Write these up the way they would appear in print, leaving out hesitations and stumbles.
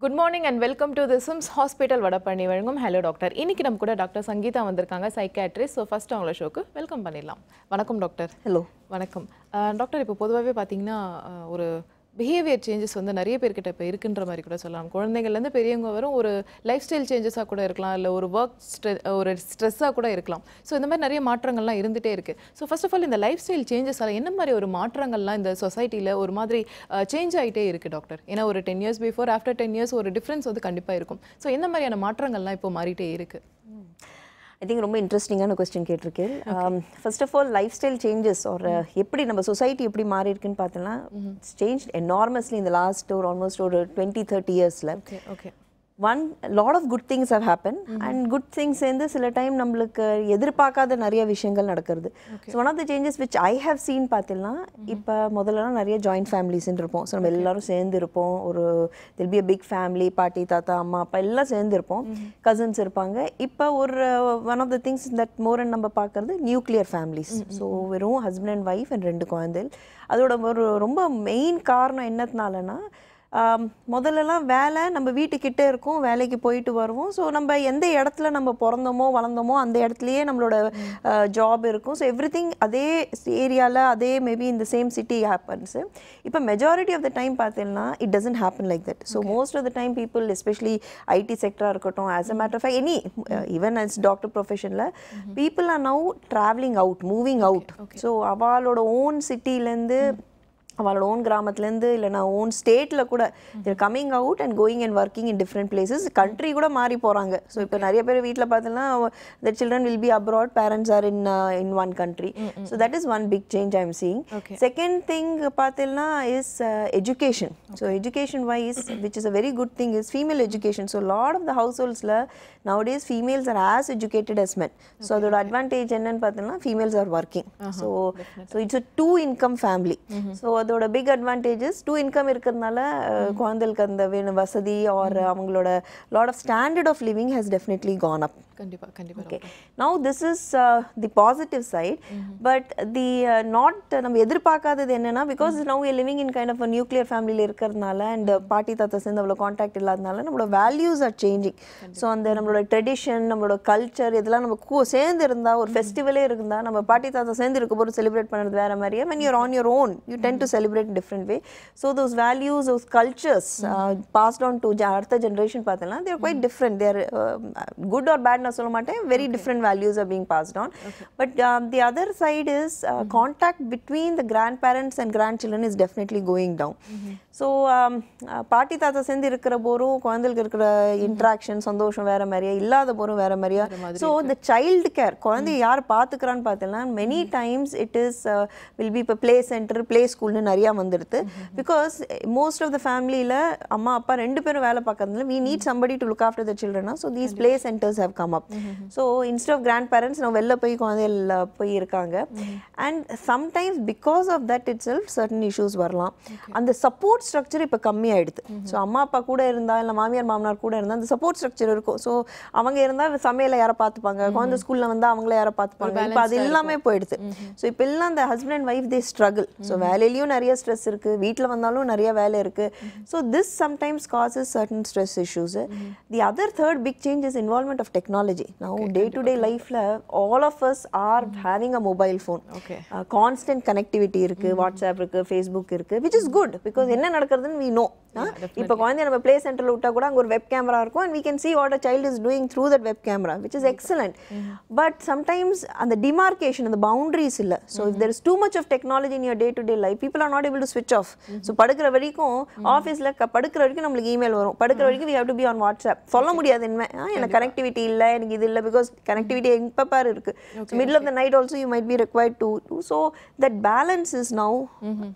Good morning and welcome to the Sims Hospital Vadapalani வழங்கும் Hello Doctor. இன்னைக்கு நம்ம கூட டாக்டர் சங்கீதா வந்திருக்காங்க சைக்கியாட்ரிஸ்ட். ஸோ ஃபர்ஸ்ட் அவங்கள ஷோக்கு வெல்கம் பண்ணிடலாம். வணக்கம் டாக்டர். ஹலோ. வணக்கம் டாக்டர். இப்போ பொதுவாகவே பார்த்தீங்கன்னா ஒரு பிஹேவியர் சேஞ்சஸ் வந்து நிறைய பேர்கிட்ட இப்போ இருக்குன்ற மாதிரி கூட சொல்லலாம். குழந்தைங்கள்லேருந்து பெரியவங்க வரும் ஒரு லைஃப் ஸ்டைல் சேஞ்சஸாக கூட இருக்கலாம், இல்லை ஒரு ஒரு ஸ்ட்ரெஸ்ஸாக கூட இருக்கலாம். ஸோ இந்த மாதிரி நிறைய மாற்றங்கள்லாம் இருந்துகிட்டே இருக்குது. ஸோ ஃபர்ஸ்ட் ஆஃப் ஆல் இந்த லைஃப் ஸ்டைல் சேஞ்சஸால் என்ன மாதிரி ஒரு மாற்றங்கள்லாம் இந்த சொசைட்டியில் ஒரு மாதிரி சேஞ்ச் ஆகிட்டே இருக்குது டாக்டர்? ஏன்னா ஒரு 10 years பிஃபோர் ஆஃப்டர் 10 years ஒரு டிஃப்ரென்ஸ் வந்து கண்டிப்பாக இருக்கும். ஸோ என்ன மாதிரியான மாற்றங்கள்லாம் இப்போ மாறிட்டே இருக்குது? ஐ திங்க் ரொம்ப இன்ட்ரெஸ்டிங்கான கொஸ்டின் கேட்டிருக்கேன். First of all lifestyle changes ஒரு எப்படி நம்ம சொசைட்டி எப்படி மாறி இருக்குன்னு பார்த்தோம்னா சேஞ்ச் எனார்மஸ்லி இந்த லாஸ்ட் ஒரு ஆல்மோஸ்ட் ஒரு 20-30 இயர்ஸில். Okay. One lot of good things have happened and good things சேர்ந்து சில டைம் நம்மளுக்கு எதிர்பார்க்காத நிறைய விஷயங்கள் நடக்கிறது. So one of the changes which I have seen பார்த்தீங்கன்னா இப்போ முதல்லலாம் நிறைய ஜாயிண்ட் ஃபேமிலிஸ்ன்னு இருப்போம். ஸோ நம்ம எல்லாரும் சேர்ந்து இருப்போம். ஒரு தில் பி அ பிக் ஃபேமிலி, பாட்டி தாத்தா அம்மா அப்பா எல்லாம் சேர்ந்து இருப்போம், கசின்ஸ் இருப்பாங்க. இப்போ ஒரு one of the things that more and நம்ம பார்க்குறது நியூக்ளியர் ஃபேமிலிஸ். ஸோ வெறும் ஹஸ்பண்ட் அண்ட் ஒய்ஃப் அண்ட் 2 குழந்தைகள். அதோட ஒரு ரொம்ப மெயின் காரணம் என்னத்தினாலனா முதல்லலாம் வேலை நம்ம வீட்டுக்கிட்டே இருக்கும், வேலைக்கு போயிட்டு வருவோம். ஸோ நம்ம எந்த இடத்துல நம்ம பிறந்தோமோ வளர்ந்தோமோ அந்த இடத்துலையே நம்மளோட ஜாப் இருக்கும். ஸோ எவ்ரி திங் அதே ஏரியாவில் அதே மேபி இந்த சேம் சிட்டி ஹேப்பன்ஸு. இப்போ மெஜாரிட்டி ஆஃப் த டைம் பார்த்தீங்கன்னா it doesn't happen like that. So most of the time people especially IT செக்டராக இருக்கட்டும், as a matter of fact any even as doctor ப்ரொஃபஷனில் people are now travelling out, moving out. So அவளோட own சிட்டிலேருந்து அவளோட own கிராமத்துலேருந்து இல்லைனா own ஸ்டேட்டில் கூட they're coming out and going and working in different places. Country கூட மாறி போகிறாங்க. ஸோ இப்போ நிறைய பேர் வீட்டில் பார்த்தீங்கன்னா the children will be abroad, parents are in one country. So that is one big change I am seeing. Second thing பார்த்தீங்கன்னா is education. So education wise which is a very good thing is female education. So lot of the house ஹோல்ட்ஸில் nowadays females are as educated as men. So அதோட advantage என்னன்னு பார்த்தீங்கன்னா females are working. So it's a 2 income family. So அதோட big advantages 2 income இருக்கிறதுனால குழந்தைகளுக்கு அந்த வேணும் வசதி ஆர் அவங்களோட lot of standard of living has definitely gone up. கண்டிப்பா. Okay. Now this is the positive side, but the not நம்ம எதிர்பார்க்காதது என்னன்னா because now we are living in kind of a nuclear family இருக்கிறதுனால and பாட்டி தாத்தா சேர்ந்து அவ்வளோ contact இல்லாதனால நம்மளோட வேல்யூஸ் ஆர் சேஞ்சிங். ஸோ அந்த நம்மளோட ட்ரெடிஷன், நம்மளோட கல்ச்சர் இதெல்லாம் நம்ம சேர்ந்து இருந்தால் ஒரு ஃபெஸ்டிவலே இருந்தால் நம்ம பாட்டி தாத்தா சேர்ந்து இருக்க போது செலிப்ரேட் பண்ணுறது வேற மாதிரியே when you're on your own you tend to celebrate in different way. So those values, those cultures passed on to அடுத்த ஜென்ரேஷன் பார்த்தீங்கன்னா they are quite different. They are good or bad நான் சொல்ல மாட்டேன், very different values are being passed on. But the other side is contact between the grandparents and grandchildren is definitely going down. So பாட்டி தாத்தா சேர்ந்து இருக்கிற போரும் குழந்தைகளுக்கு இருக்கிற இன்ட்ராக்ஷன் சந்தோஷம் வேற மாதிரியா, இல்லாத போரும் வேற மாதிரியா. ஸோ the child care குழந்தைய யார் பார்த்துக்கிறான்னு பார்த்தீங்கன்னா many times it is will be இப்போ play center, play schoolனு நிறையா வந்துடுது. Because most of the familyல அம்மா அப்பா 2 பேரும் வேலை பார்க்கறதுனால we need somebody to look after the children. So these play centers have come up. So instead of grandparents now வெளில போய் குழந்தைகள் போய் இருக்காங்க. And sometimes because of that itself certain issues வரலாம். அந்த சப்போர்ட் ஸ்ட்ரக்சர் இப்போ கம்மி ஆயிடுது. ஸோ அம்மா அப்பா கூட இருந்தால் இல்லை மாமியார் மாமனார் கூட இருந்தால் அந்த சப்போர்ட் ஸ்ட்ரக்சர் இருக்கும். ஸோ அவங்க இருந்தால் சமையலை யாரை பார்த்துப்பாங்க, குழந்தை ஸ்கூலில் வந்தால் அவங்கள யாரை பார்த்துப்பாங்க. இப்போ அது எல்லாமே போயிடுது. ஸோ இப்போ எல்லாம் அந்த husband and wife they struggle. So வேலையிலையும் நிறைய ஸ்ட்ரெஸ் இருக்குது, வீட்டில் வந்தாலும் நிறைய வேலை இருக்குது. So this sometimes causes certain stress issues. The other third big change is involvement of technology. Now day-to-day life la all of us are having a mobile phone. Constant connectivity இருக்கு, WhatsApp இருக்கு, Facebook இருக்கு, which is good because என்ன நடக்குதுன்னு we know. இப்போ குழந்தைய நம்ம play சென்டரில் விட்டா கூட அங்கே ஒரு வெப் கேமரா இருக்கும் and we can see what a child is doing through that web camera, which is excellent. But sometimes அந்த demarcation, அந்த boundaries இல்லை. So if there is too much of technology in your day-to-day life, people are not able to switch off. So படுக்கிற வரைக்கும் ஆஃபீஸில் படுக்கிற வரைக்கும் நம்மளுக்கு email வரும், படுக்கிற வரைக்கும் we have to be on WhatsApp. சொல்ல முடியாது இனிமே எனக்கு கனெக்டிவிட்டி இல்லை, எனக்கு இது இல்லை, பிகாஸ் கனெக்டிவிட்டி எப்போ பாரு இருக்கு. Middle of the night also you might be required to. So that balance is now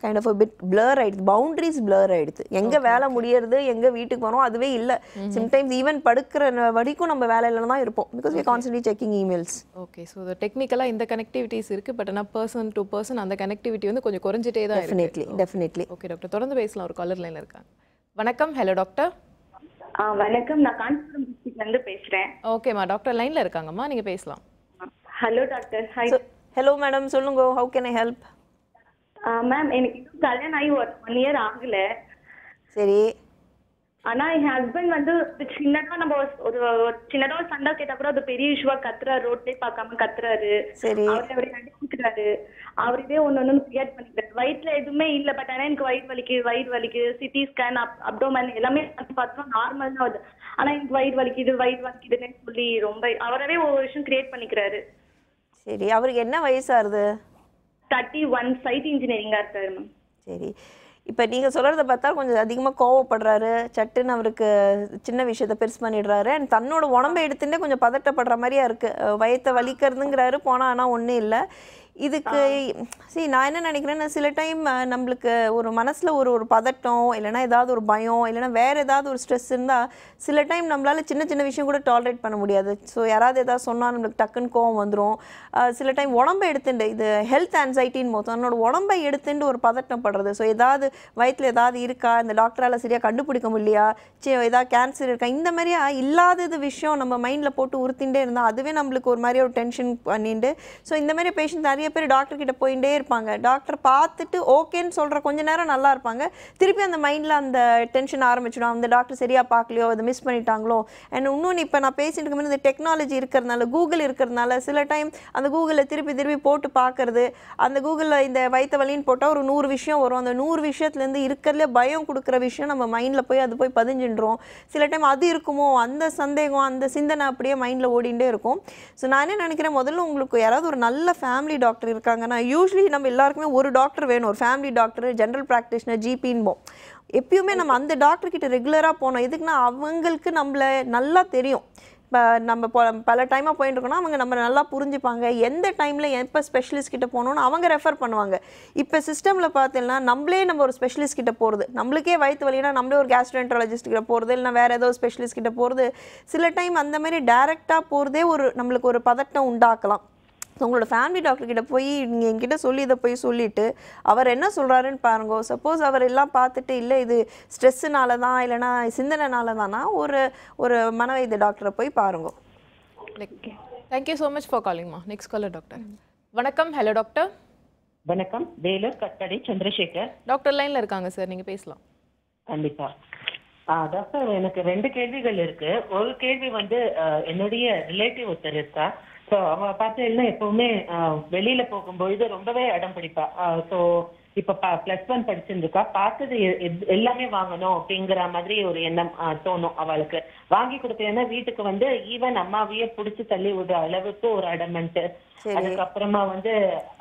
kind of a bit blur ஆயிடுது, பவுண்டரிஸ் பிளர் ஆயிடுது. எங்க வேலை முடியறது எங்க வீட்டுக்கு வரோம் அதுவே இல்லை. சம்டைம்ஸ் ஈவன் படுக்கிற வரைக்கும் நம்ம வேலையில தான் இருப்போம் because we are constantly checking emails. Okay. So டெக்னிக்கலா இந்த கனெக்டிவிட்டிஸ் இருக்கு, பட் ஆனால் பர்சன் டு பர்சன் அந்த கனெக்டிவிட்டி வந்து கொஞ்சம் குறைஞ்சிட்டே தான் இருக்கு. டெஃபினெட்லி. ஓகே டாக்டர், தொடர்ந்து பேசலாம். ஒரு காலர் லைன்ல இருக்காங்க. வணக்கம். Hello doctor. வணக்கம், நான் காஞ்சிபுரம் டிஸ்ட்ரிக்ட்ல இருந்து பேசுறேன். ஓகேம்மா, டாக்டர் லைன்ல இருக்காங்கம்மா, நீங்க பேசலாம். Hello doctor. Hi. Hello madam, சொல்லுங்க. how can I help? Ma'am, எனக்கு கல்யாணம் ஆகி 1 year ஆகல. சரி. ஆனா என் ஹஸ்பண்ட் வந்து சின்னதா நம்ம ஒரு சின்னதா ஒரு சண்டை கேட்டா கூட அது பெரிய இஷ்யூவா கத்துறாரு, ரோட்லயே பார்க்காம கத்துறாரு. சரி. அவரே நடிச்சுக்கிறாரு. அவரே ஒண்ணு கிரியேட் பண்ணிக்கிறாரு. வயிற்றுல எதுவுமே இல்ல, பட் ஆனா எனக்கு வயிறு வலிக்கு, சிடி ஸ்கேன், அப்டோமன் எல்லாமே பார்த்தோம் நார்மல் தான் அது. ஆனா எனக்கு வயிறு வலிக்குதுன்னு சொல்லி ரொம்ப அவரவே ஒரு விஷயம் கிரியேட் பண்ணிக்கிறாரு. சரி, அவருக்கு என்ன வயசாகுது? 31, சைட் இன்ஜினியரிங்கா இருக்காரு மேம். சரி, இப்போ நீங்கள் சொல்கிறத பார்த்தா கொஞ்சம் அதிகமாக கோவப்படுறாரு, சட்டுன்னு அவருக்கு சின்ன விஷயத்த பெருசு பண்ணிடுறாரு, அண்ட் தன்னோட உடம்பை எடுத்துகிட்டே கொஞ்சம் பதட்டப்படுற மாதிரியா இருக்குது. வயத்தை வலிக்கிறதுங்கிறாரு, போனால் ஆனால் ஒன்றும் இல்லை. இதுக்கு நான் என்ன நினைக்கிறேன்னா, சில டைம் நம்மளுக்கு ஒரு மனசில் ஒரு பதட்டம், இல்லைனா ஏதாவது ஒரு பயம், இல்லைனா வேறு ஏதாவது ஒரு ஸ்ட்ரெஸ் இருந்தால் சில டைம் நம்மளால் சின்ன சின்ன விஷயம் கூட டாலரேட் பண்ண முடியாது. ஸோ யாராவது ஏதாவது சொன்னால் நம்மளுக்கு டக்குன்னு கோவம் வந்துடும். சில டைம் உடம்பை எடுத்துட்டு, இது ஹெல்த் ஆன்சைட்டின்னு போதும், தன்னோட உடம்பை எடுத்துட்டு ஒரு பதட்டப்படுறது. ஸோ ஏதாவது வயிற்றில் ஏதாவது இருக்கா, இந்த டாக்டரால் சரியாக கண்டுபிடிக்க முடியலையா, ஏதாவது கேன்சர் இருக்கா, இந்த மாதிரியா இல்லாதது விஷயம் நம்ம மைண்டில் போட்டு உறுத்திகிட்டே இருந்தால் அதுவே நம்மளுக்கு ஒரு மாதிரி ஒரு டென்ஷன் பண்ணிட்டு, ஸோ இந்த மாதிரி பேஷண்ட் நிறைய பேர் டாக்டர் கிட்ட போயிட்டே இருப்பாங்க. டாக்டர் பார்த்துட்டு ஓகேன்னு சொல்கிற கொஞ்ச நேரம் நல்லா இருப்பாங்க, திருப்பி அந்த மைண்டில் அந்த டென்ஷன் ஆரம்பிச்சிடும். அந்த டாக்டர் சரியாக பார்க்கலையோ, அதை மிஸ் பண்ணிட்டாங்களோ. அண்ட் இன்னொன்று, இப்போ நான் பேசிட்டு இருக்கும்போது இந்த டெக்னாலஜி இருக்கிறதுனால, கூகுள் இருக்கிறதுனால சில டைம் அந்த கூகுளில் திருப்பி போட்டு பார்க்கறது, அந்த கூகுளில் இந்த வயிற்று வலின்னு போட்டால் ஒரு 100 விஷயம் வரும். அந்த 100 விஷயத்துலேருந்து இருக்கிறதுல பயம் கொடுக்குற விஷயம் நம்ம மைண்டில் போய் அது போய் பதிஞ்சின்றோம். சில டைம் அது இருக்குமோ, அந்த சந்தேகம், அந்த சிந்தனை அப்படியே மைண்டில் ஓடிண்டே இருக்கும். ஸோ நான் என்ன நினைக்கிறேன், முதல்ல உங்களுக்கு யாராவது ஒரு நல்ல ஃபேமிலி டாக்டர் இருக்காங்கன்னா, யூஸ்வலி நம்ம எல்லாருக்குமே ஒரு டாக்டர் வேணும், ஒரு ஃபேமிலி டாக்டர், ஜென்ரல் ப்ராக்டிஷனர், ஜிபின்போம். எப்பயுமே நம்ம அந்த டாக்டர்கிட்ட ரெகுலராக போனோம். எதுக்குன்னா அவங்களுக்கு நம்மளை நல்லா தெரியும். இப்போ நம்ம பல டைமாக போயிட்டு இருக்கோம்னா அவங்க நம்ம நல்லா புரிஞ்சுப்பாங்க. எந்த டைமில் எப்போ ஸ்பெஷலிஸ்ட் கிட்ட போகணுன்னு அவங்க ரெஃபர் பண்ணுவாங்க. இப்போ சிஸ்டமில் பார்த்தீங்கன்னா நம்ம ஒரு ஸ்பெஷலிஸ்ட் கிட்ட போகிறது, நம்மளுக்கே வயிற்று வலினா நம்மளே ஒரு கேஸ்ட்ரோஎன்ட்ராலஜிஸ்ட் கிட்ட போகிறது, இல்லைனா வேறு ஏதோ ஸ்பெஷலிஸ்ட் கிட்ட போகிறது. சில டைம் அந்த மாதிரி டைரெக்டாக போகிறதே நம்மளுக்கு ஒரு பதட்டம் உண்டாக்கலாம். உங்களோட ஃபேமிலி டாக்டர்கிட்ட போய் நீங்கள் என்கிட்ட சொல்லி இதை போய் சொல்லிவிட்டு அவர் என்ன சொல்கிறாருன்னு பாருங்க. சப்போஸ் அவர் எல்லாம் பார்த்துட்டு இல்லை இது ஸ்ட்ரெஸ்ஸுனால தான், இல்லைனா சிந்தனைனால தானா, ஒரு மனவைத்திய டாக்டரை போய் பாருங்க. தேங்க்யூ ஸோ மச் ஃபார் காலிங்மா. Next caller doctor. வணக்கம். Hello doctor. வணக்கம். வேலூர் கட்டடி சந்திரசேகர் டாக்டர் லைனில் இருக்காங்க சார், நீங்கள் பேசலாம். கண்டிப்பா. டாக்டர், எனக்கு 2 கேள்விகள் இருக்கு. ஒரு கேள்வி வந்து என்னுடைய ரிலேட்டிவ் ஒருத்தர் இருக்கா. ஸோ அவ பார்த்தீங்கன்னா எப்பவுமே வெளியில போகும்பொழுது ரொம்பவே அடம் பிடிப்பா. ஸோ இப்ப +1 படிச்சிருந்துக்கா, பார்த்தது எல்லாமே வாங்கணும் அப்படிங்கிற மாதிரி ஒரு எண்ணம் தோணும் அவளுக்கு. வாங்கி கொடுக்கலன்னா வீட்டுக்கு வந்து ஈவன் அம்மாவையே புடிச்சு தள்ளி விடுற அளவுக்கு ஒரு அடமெண்ட். அதுக்கப்புறமா வந்து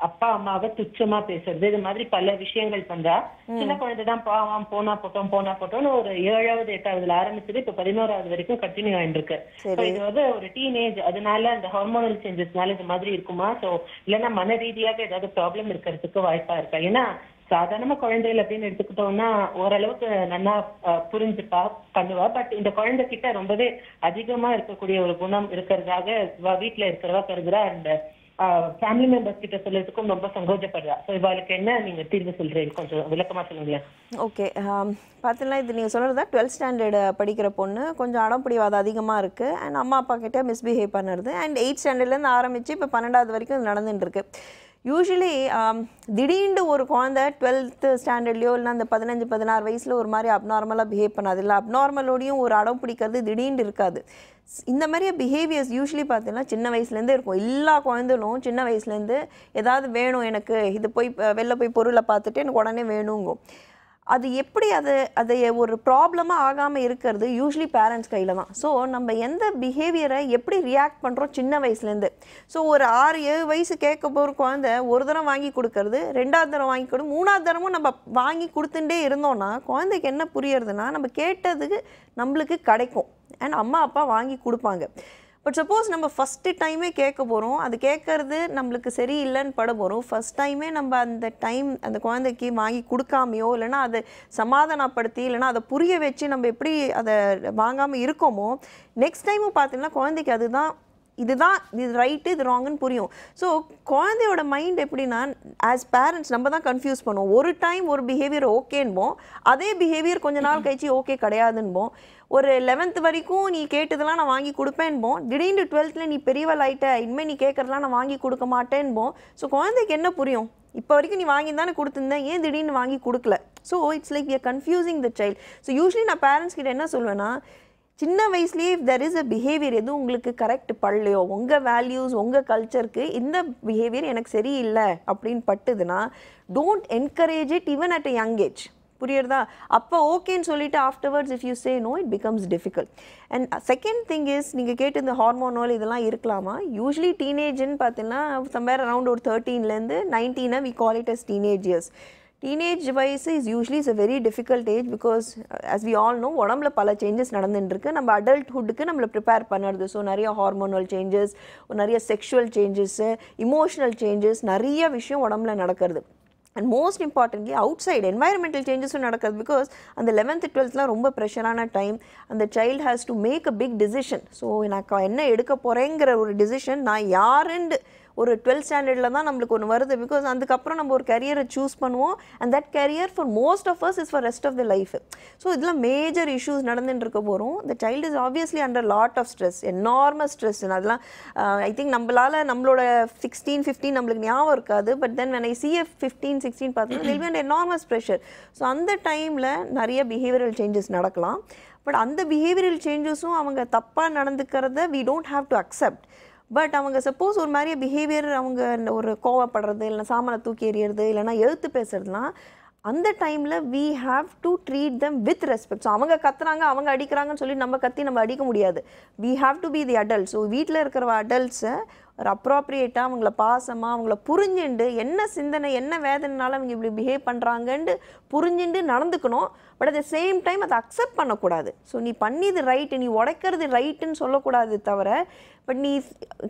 அப்பா அம்மாவை துச்சமா பேசுறது, இது மாதிரி பல விஷயங்கள் பண்றா. சின்ன குழந்தைதான், பாவம், போனா போட்டோம்னு ஒரு 7வது 8வதுல ஆரம்பிச்சது இப்ப 11வது வரைக்கும் கண்டினியூ ஆயிட்டு இருக்கு. இது வந்து ஒரு டீனேஜ், அதனால அந்த ஹார்மோனல் சேஞ்சஸ்னால இது மாதிரி இருக்குமா? சோ இல்லைன்னா மன ரீதியாக ஏதாவது ப்ராப்ளம் இருக்கிறதுக்கு வாய்ப்பா இருக்கா? ஏன்னா சாதாரண குழந்தைகள் அப்படின்னு எடுத்துக்கிட்டோம்னா ஓரளவுக்கு நல்லா புரிஞ்சுப்பா, பண்ணுவா. பட் இந்த குழந்தை கிட்ட ரொம்பவே அதிகமா இருக்கக்கூடிய ஒரு குணம் இருக்கிறதாக வீட்டுல இருக்கிறவா கருதுறா. அண்ட் ஃபேமிலி மெம்பர்ஸ் கிட்ட சொல்றதுக்கும் ரொம்ப சங்கோஜப்படுறா. ஸோ இவாளுக்கு என்ன நீங்க தீர்வு சொல்றீங்க, கொஞ்சம் விளக்கமா சொல்லுங்களேன். ஓகே, பார்த்தீங்கன்னா இது நீங்கள் சொல்கிறது தான் 12th ஸ்டாண்டர்டு படிக்கிற பொண்ணு, கொஞ்சம் அடம்பிடிவாதம் அதிகமாக இருக்குது. அண்ட் அம்மா அப்பா கிட்டே மிஸ்பிஹேவ் பண்ணுறது. அண்ட் 8th ஸ்டாண்டர்ட்லேருந்து ஆரம்பித்து இப்போ 12வது வரைக்கும் இது நடந்துட்டுருக்கு. யூஸ்வலி திடீர்னு ஒரு குழந்தை 12th ஸ்டாண்டர்ட்லையோ இல்லை அந்த 15-16 வயசில் ஒரு மாதிரி அப்நார்மலாக பிஹேவ் பண்ணாது. இல்லை அப்நார்மலோடையும் ஒரு அடம் பிடிக்கிறது திடீர்னு இருக்காது. இந்த மாதிரியே பிஹேவியர்ஸ் யூஸ்வலி பார்த்தீங்கன்னா சின்ன வயசுலேருந்தே இருக்கும். எல்லா குழந்தைகளும் சின்ன வயசுலேருந்து ஏதாவது வேணும் எனக்கு, இது போய் வெளில போய் பொருளை பார்த்துட்டு எனக்கு உடனே வேணுங்கும். அது எப்படி அது ஒரு ப்ராப்ளமாக ஆகாமல் இருக்கிறது யூஸ்வலி பேரண்ட்ஸ் கையில் தான். ஸோ நம்ம எந்த பிஹேவியரை எப்படி ரியாக்ட் பண்ணுறோம் சின்ன வயசுலேருந்து. ஸோ ஒரு 6-7 வயசு கேட்க போகிற குழந்தை ஒரு தரம் வாங்கி கொடுக்கறது, 2வது தரம் வாங்கி கொடு, 3வது தரமும் நம்ம வாங்கி கொடுத்துட்டே இருந்தோம்னா குழந்தைக்கு என்ன புரியறதுன்னா நம்ம கேட்டதுக்கு நம்மளுக்கு கிடைக்கும் அண்ட் அம்மா அப்பா வாங்கி கொடுப்பாங்க. பட் சப்போஸ் நம்ம ஃபஸ்ட்டு டைமே கேட்க போகிறோம், அது கேட்கறது நம்மளுக்கு சரியில்லைன்னு பட போகிறோம், ஃபஸ்ட் டைமே நம்ம அந்த குழந்தைக்கு வாங்கி கொடுக்காமையோ இல்லைனா அதை சமாதானப்படுத்தி இல்லைனா அதை புரிய வச்சு நம்ம எப்படி அதை வாங்காமல் இருக்கோமோ, நெக்ஸ்ட் டைமும் பார்த்தீங்கன்னா குழந்தைக்கு இதுதான் இது ரைட்டு இது ராங்குன்னு புரியும். ஸோ குழந்தையோட மைண்ட் எப்படின்னா ஆஸ் பேரண்ட்ஸ் நம்ம தான் கன்ஃபியூஸ் பண்ணுவோம். ஒரு டைம் ஒரு பிஹேவியர் ஓகேன்போம், அதே பிஹேவியர் கொஞ்ச நாள் கழிச்சு ஓகே கிடையாதுன்போம். ஒரு 11th வரைக்கும் நீ கேட்டதெல்லாம் நான் வாங்கி கொடுப்பேன்போம், திடீர்னு 12th நீ பெரியவள் ஆகிட்ட, இனிமேல் நீ கேட்குறதுலாம் நான் வாங்கி கொடுக்க மாட்டேன்போம். ஸோ குழந்தைக்கு என்ன புரியும், இப்போ வரைக்கும் நீ வாங்கி தானே கொடுத்துருந்தேன், ஏன் திடீர்னு வாங்கி கொடுக்கல. So it's like we are confusing the child. So usually நான் பேரண்ட்ஸ் கிட்ட என்ன சொல்வேன்னா, சின்ன வயசுலேயே if there is a behaviour எதுவும் உங்களுக்கு கரெக்ட் படலையோ, உங்கள் வேல்யூஸ் உங்கள் கல்ச்சருக்கு இந்த பிஹேவியர் எனக்கு சரியில்லை அப்படின்னு பட்டுதுன்னா, don't encourage it even at a young age. புரியுறதா? அப்போ ஓகேன்னு சொல்லிட்டு afterwards if you say no it becomes difficult. And second thing is, நீங்கள் கேட்டு இந்த ஹார்மோனல் இதெல்லாம் இருக்கலாமா? யூஸ்வலி டீனேஜ்னு பார்த்தீங்கன்னா சம்வேர் அரவுண்ட் ஒரு 13லேருந்து 19 we call it as teenage years. Teenage wise is usually a very difficult age because as we all know உடம்புல பல சேஞ்சஸ் நடந்துட்டு இருக்கு. நம்ம அடல்ட்ஹுட்டுக்கு நம்மளை ப்ரிப்பேர் பண்ணுறது. ஸோ நிறைய ஹார்மோனல் சேஞ்சஸ், நிறைய செக்ஷுவல் சேஞ்சஸ்ஸு, இமோஷனல் சேஞ்சஸ், நிறைய விஷயம் உடம்புல நடக்கிறது. And most importantly outside environmental சேஞ்சஸும் நடக்குது. பிகாஸ் அந்த 11th 12thலாம் ரொம்ப ப்ரெஷரான டைம். அந்த child has to make a big decision. So நான் என்ன எடுக்க போகிறேங்கிற ஒரு டிசிஷன், நான் யாருன்னு ஒரு 12th ஸ்டாண்டர்டில் தான் நம்மளுக்கு ஒன்று வருது. பிகாஸ் அதுக்கப்புறம் நம்ம ஒரு கரியரை சூஸ் பண்ணுவோம். And that career for most of us is for rest of the life. So இதெல்லாம் மேஜர் இஷ்யூஸ் நடந்துட்டு இருக்க போகிறோம். The child is obviously under lot of stress, enormous stress. அதெல்லாம் ஐ திங்க் நம்மளோட 16, 15 நம்மளுக்கு ஞாபகம் இருக்காது. But then when I see a 15, 16 பார்த்தீங்கன்னா there will be an enormous pressure. So அந்த டைமில் நிறைய பிஹேவியரல் சேஞ்சஸ் நடக்கலாம். பட் அந்த பிஹேவியரல் சேஞ்சஸும் அவங்க தப்பாக நடந்துக்கிறத we don't have to accept. But அவங்க சப்போஸ் ஒரு மாதிரியே பிஹேவியர், அவங்க ஒரு கோவப்படுறது, இல்லைனா சாமானை தூக்கி எறியறது, இல்லைனா எழுத்து பேசுறதுலாம், அந்த டைமில் we have to treat them with respect. So அவங்க கத்துறாங்க, அவங்க அடிக்கிறாங்கன்னு சொல்லி நம்ம கத்தி நம்ம அடிக்க முடியாது. we have to be the adults. So வீட்டில் இருக்கிற அடல்ட்ஸை ஒரு அப்ராப்ரியேட்டாக அவங்கள பாசமாக அவங்கள புரிஞ்சுண்டு, என்ன சிந்தனை என்ன வேதனைனால அவங்க இப்படி பிஹேவ் பண்ணுறாங்கன்னு புரிஞ்சுண்டு நடந்துக்கணும். But at the same time அதை அக்செப்ட் பண்ணக்கூடாது. ஸோ நீ பண்ணிது ரைட்டு, நீ உடைக்கிறது ரைட்டுன்னு சொல்லக்கூடாது தவிர, பட் நீ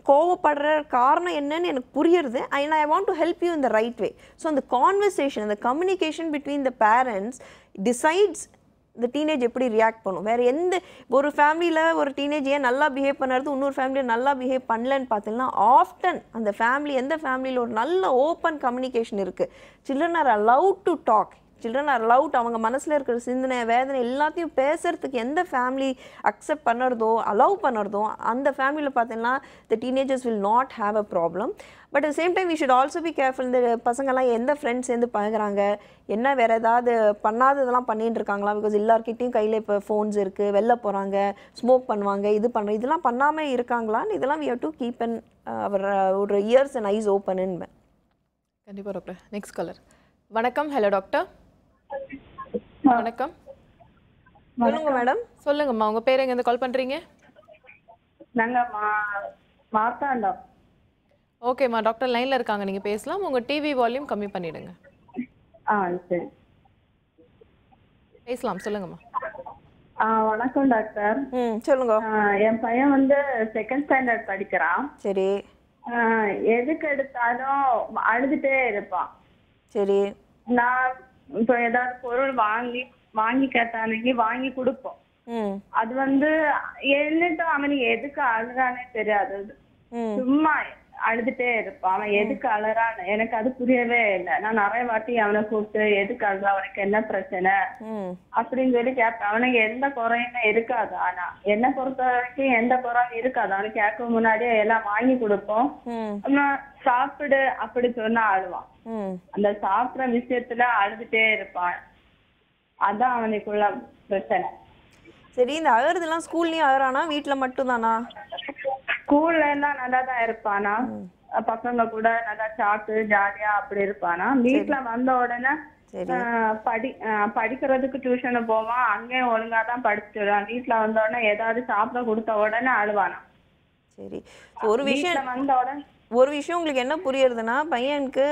கோவப்படுற காரணம் என்னன்னு எனக்கு புரியுறது, and I want to help you in the right way. So அந்த கான்வர்சேஷன், அந்த communication between the parents decides இந்த டீனேஜ் எப்படி ரியாக்ட் பண்ணும். வேறு எந்த ஒரு ஃபேமிலியில் ஒரு டீனேஜ் ஏன் நல்லா பிஹேவ் பண்ணுறது, இன்னொரு ஃபேமிலியில் நல்லா பிஹேவ் பண்ணலன்னு பார்த்தீங்கன்னா, ஆஃப்டன் அந்த ஃபேமிலி எந்த ஃபேமிலியில் ஒரு நல்ல ஓப்பன் கம்யூனிகேஷன் இருக்குது, children are allowed to talk, children are allowed அவங்க மனசில் இருக்கிற சிந்தனை வேதனை எல்லாத்தையும் பேசுறதுக்கு எந்த ஃபேமிலி அக்செப்ட் பண்ணுறதோ அலோவ் பண்ணுறதோ அந்த ஃபேமிலியில் பார்த்தீங்கன்னா the teenagers will not have a problem. But at same time we should also be careful. இந்த பசங்கள்லாம் எந்த ஃப்ரெண்ட்ஸ் சேர்ந்து பழகுறாங்க, என்ன வேறு ஏதாவது பண்ணாததெல்லாம் பண்ணிட்டு இருக்காங்களா? பிகாஸ் எல்லாருக்கிட்டையும் கையில் இப்போ ஃபோன்ஸ் இருக்குது, வெளில போகிறாங்க, ஸ்மோக் பண்ணுவாங்க, இதெல்லாம் பண்ணாமல் இருக்காங்களான்னு இதெல்லாம் we have to keep on our ஒரு இயர்ஸ் அண்ட் ஐஸ் ஓப்பன். கண்டிப்பாக டாக்டர். Next caller. வணக்கம். Hello doctor. வணக்கம். சொல்லுங்க மேடம். சொல்லுங்கம்மா, உங்க பேர் எங்க இருந்து கால் பண்றீங்க? நாங்க மார்த்தாண்டம். ஓகேம்மா, டாக்டர் லைன்ல இருக்காங்க, நீங்க பேசலாம். உங்க டிவி வால்யூம் கம்மி பண்ணிடுங்க. சரி, பேசலாம். சொல்லுங்கம்மா. வணக்கம் டாக்டர். சொல்லுங்க. என் பையன் வந்து 2nd ஸ்டாண்டர்ட் படிக்கிறான். சரி. எதுக்கு எடுத்தாலும் அழுதுட்டே இருப்பான். சரி. நான் இப்போ ஏதாவது பொருள் வாங்கி கேட்டானே வாங்கி கொடுப்போம். அது வந்து என்னட்டு அவனுக்கு எதுக்கு அழுறானே தெரியாது. சும்மா அழுதுட்டே இருப்பான். அவன் எதுக்கு அழுறான்னு எனக்கு அது புரியவே இல்லை. நான் நிறைய வாட்டி அவனை கூப்பிட்டு எதுக்கு அழுறா, அவனுக்கு என்ன பிரச்சனை அப்படின்னு சொல்லி கேட்பேன். அவனுக்கு எந்த குறையுமே இருக்காது. ஆனா என்னை பொறுத்த வரைக்கும் எந்த குறையும் இருக்காது. அவனுக்கு கேட்க முன்னாடியே எல்லாம் வாங்கி கொடுப்போம். சாப்பிடு அப்படி சொன்னா அழுவான். அந்த சாப்பிடுற விஷயத்துல அழுதுட்டே இருப்பான். அதான் அவனுக்குள்ள பிரச்சனை. சரி, இந்த அழுறதுலாம் ஸ்கூல்லயும் அழுறானா, வீட்டுல மட்டும் தானா? ஸ்கூல்ல எல்லாம் நல்லா தான் இருப்பானா, பசங்க கூட நல்லா சாப்பிட்டு ஜாலியா அப்படி இருப்பானா. வீட்டுல வந்த உடனே படிக்கிறதுக்கு டியூஷனு போவான். அங்கேயும் ஒழுங்கா தான் படிச்சுடுவான். வீட்டுல வந்த உடனே ஏதாவது சாப்பிட கொடுத்த உடனே அழுவானா. சரி, ஒரு விஷயம் உங்களுக்கு என்ன புரியுறதுன்னா, பையனுக்கு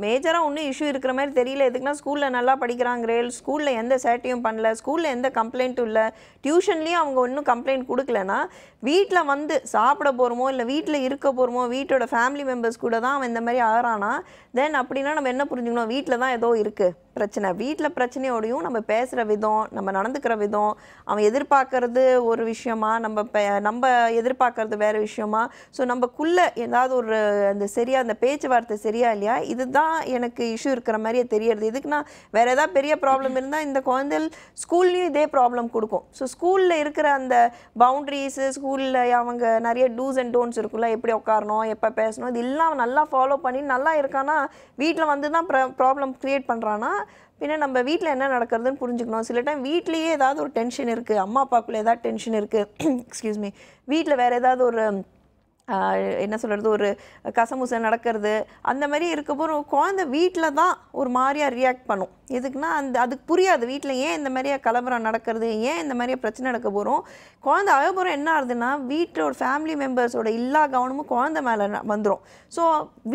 மேஜராக ஒன்றும் இஷ்யூ இருக்கிற மாதிரி தெரியல. எதுக்குன்னா ஸ்கூலில் நல்லா படிக்கிறாங்க, ஸ்கூலில் எந்த சேட்டையும் பண்ணல, ஸ்கூலில் எந்த கம்ப்ளைண்ட்டும் இல்லை, டியூஷன்லேயும் அவங்க ஒன்றும் கம்ப்ளைண்ட் கொடுக்கலன்னா, வீட்டில் வந்து சாப்பிட போகிறோமோ இல்லை வீட்டில் இருக்க போகிறோமோ வீட்டோட ஃபேமிலி மெம்பர்ஸ் கூட தான் அவன் இந்த மாதிரி ஆகிறானா, தென் அப்படின்னா நம்ம என்ன புரிஞ்சுக்கணும், வீட்டில் தான் ஏதோ இருக்குது பிரச்சனை. வீட்டில் பிரச்சனையோடையும் நம்ம பேசுகிற விதம், நம்ம நடந்துக்கிற விதம், அவன் எதிர்பார்க்கறது ஒரு விஷயமா, நம்ம எதிர்பார்க்கறது வேறு விஷயமா, ஸோ நம்மக்குள்ளே ஏதாவது ஒரு அந்த சரியா அந்த பேச்சுவார்த்தை சரியா இல்லையா, இதுதான் எனக்கு இஷ்யூ இருக்கிற மாதிரியே தெரியறது. இதுக்குன்னா வேற ஏதாவது பெரிய ப்ராப்ளம் இருந்தால் இந்த குழந்தைகள் ஸ்கூல்லையும் இதே ப்ராப்ளம் கொடுக்கும். ஸோ ஸ்கூலில் இருக்கிற அந்த பவுண்ட்ரிஸு, ஸ்கூலில் அவங்க நிறைய டூஸ் அண்ட் டோன்ட்ஸ் இருக்குல்ல, எப்படி உட்காரணும், எப்போ பேசணும், இது எல்லாம் நல்லா ஃபாலோ பண்ணி நல்லா இருக்கானா, வீட்டில் வந்து தான் ப்ராப்ளம் க்ரியேட் பண்ணுறான்னா பின்ன நம்ம வீட்டில் என்ன நடக்கிறதுன்னு புரிஞ்சுக்கணும். சில டைம் வீட்லேயே ஏதாவது ஒரு டென்ஷன் இருக்குது, அம்மா அப்பாக்குள்ளே ஏதாவது டென்ஷன் இருக்குது, எக்ஸ்கியூஸ் மீ, வீட்டில் வேறு ஏதாவது ஒரு என்ன சொல்கிறது, ஒரு கசமுசை நடக்கிறது, அந்த மாதிரி இருக்கப்போ குழந்தை வீட்டில் தான் ஒரு மாதிரியாக ரியாக்ட் பண்ணும். எதுக்குன்னா அதுக்கு புரியாது வீட்டில் ஏன் இந்த மாதிரியா கலவரம் நடக்கிறது, ஏன் இந்த மாதிரியா பிரச்சனை நடக்க போகிறோம். குழந்தை அழப்புறம் என்ன ஆகுதுன்னா வீட்டில் ஒரு ஃபேமிலி மெம்பர்ஸோட எல்லா கவனமும் குழந்தை மேலே வந்துடும். ஸோ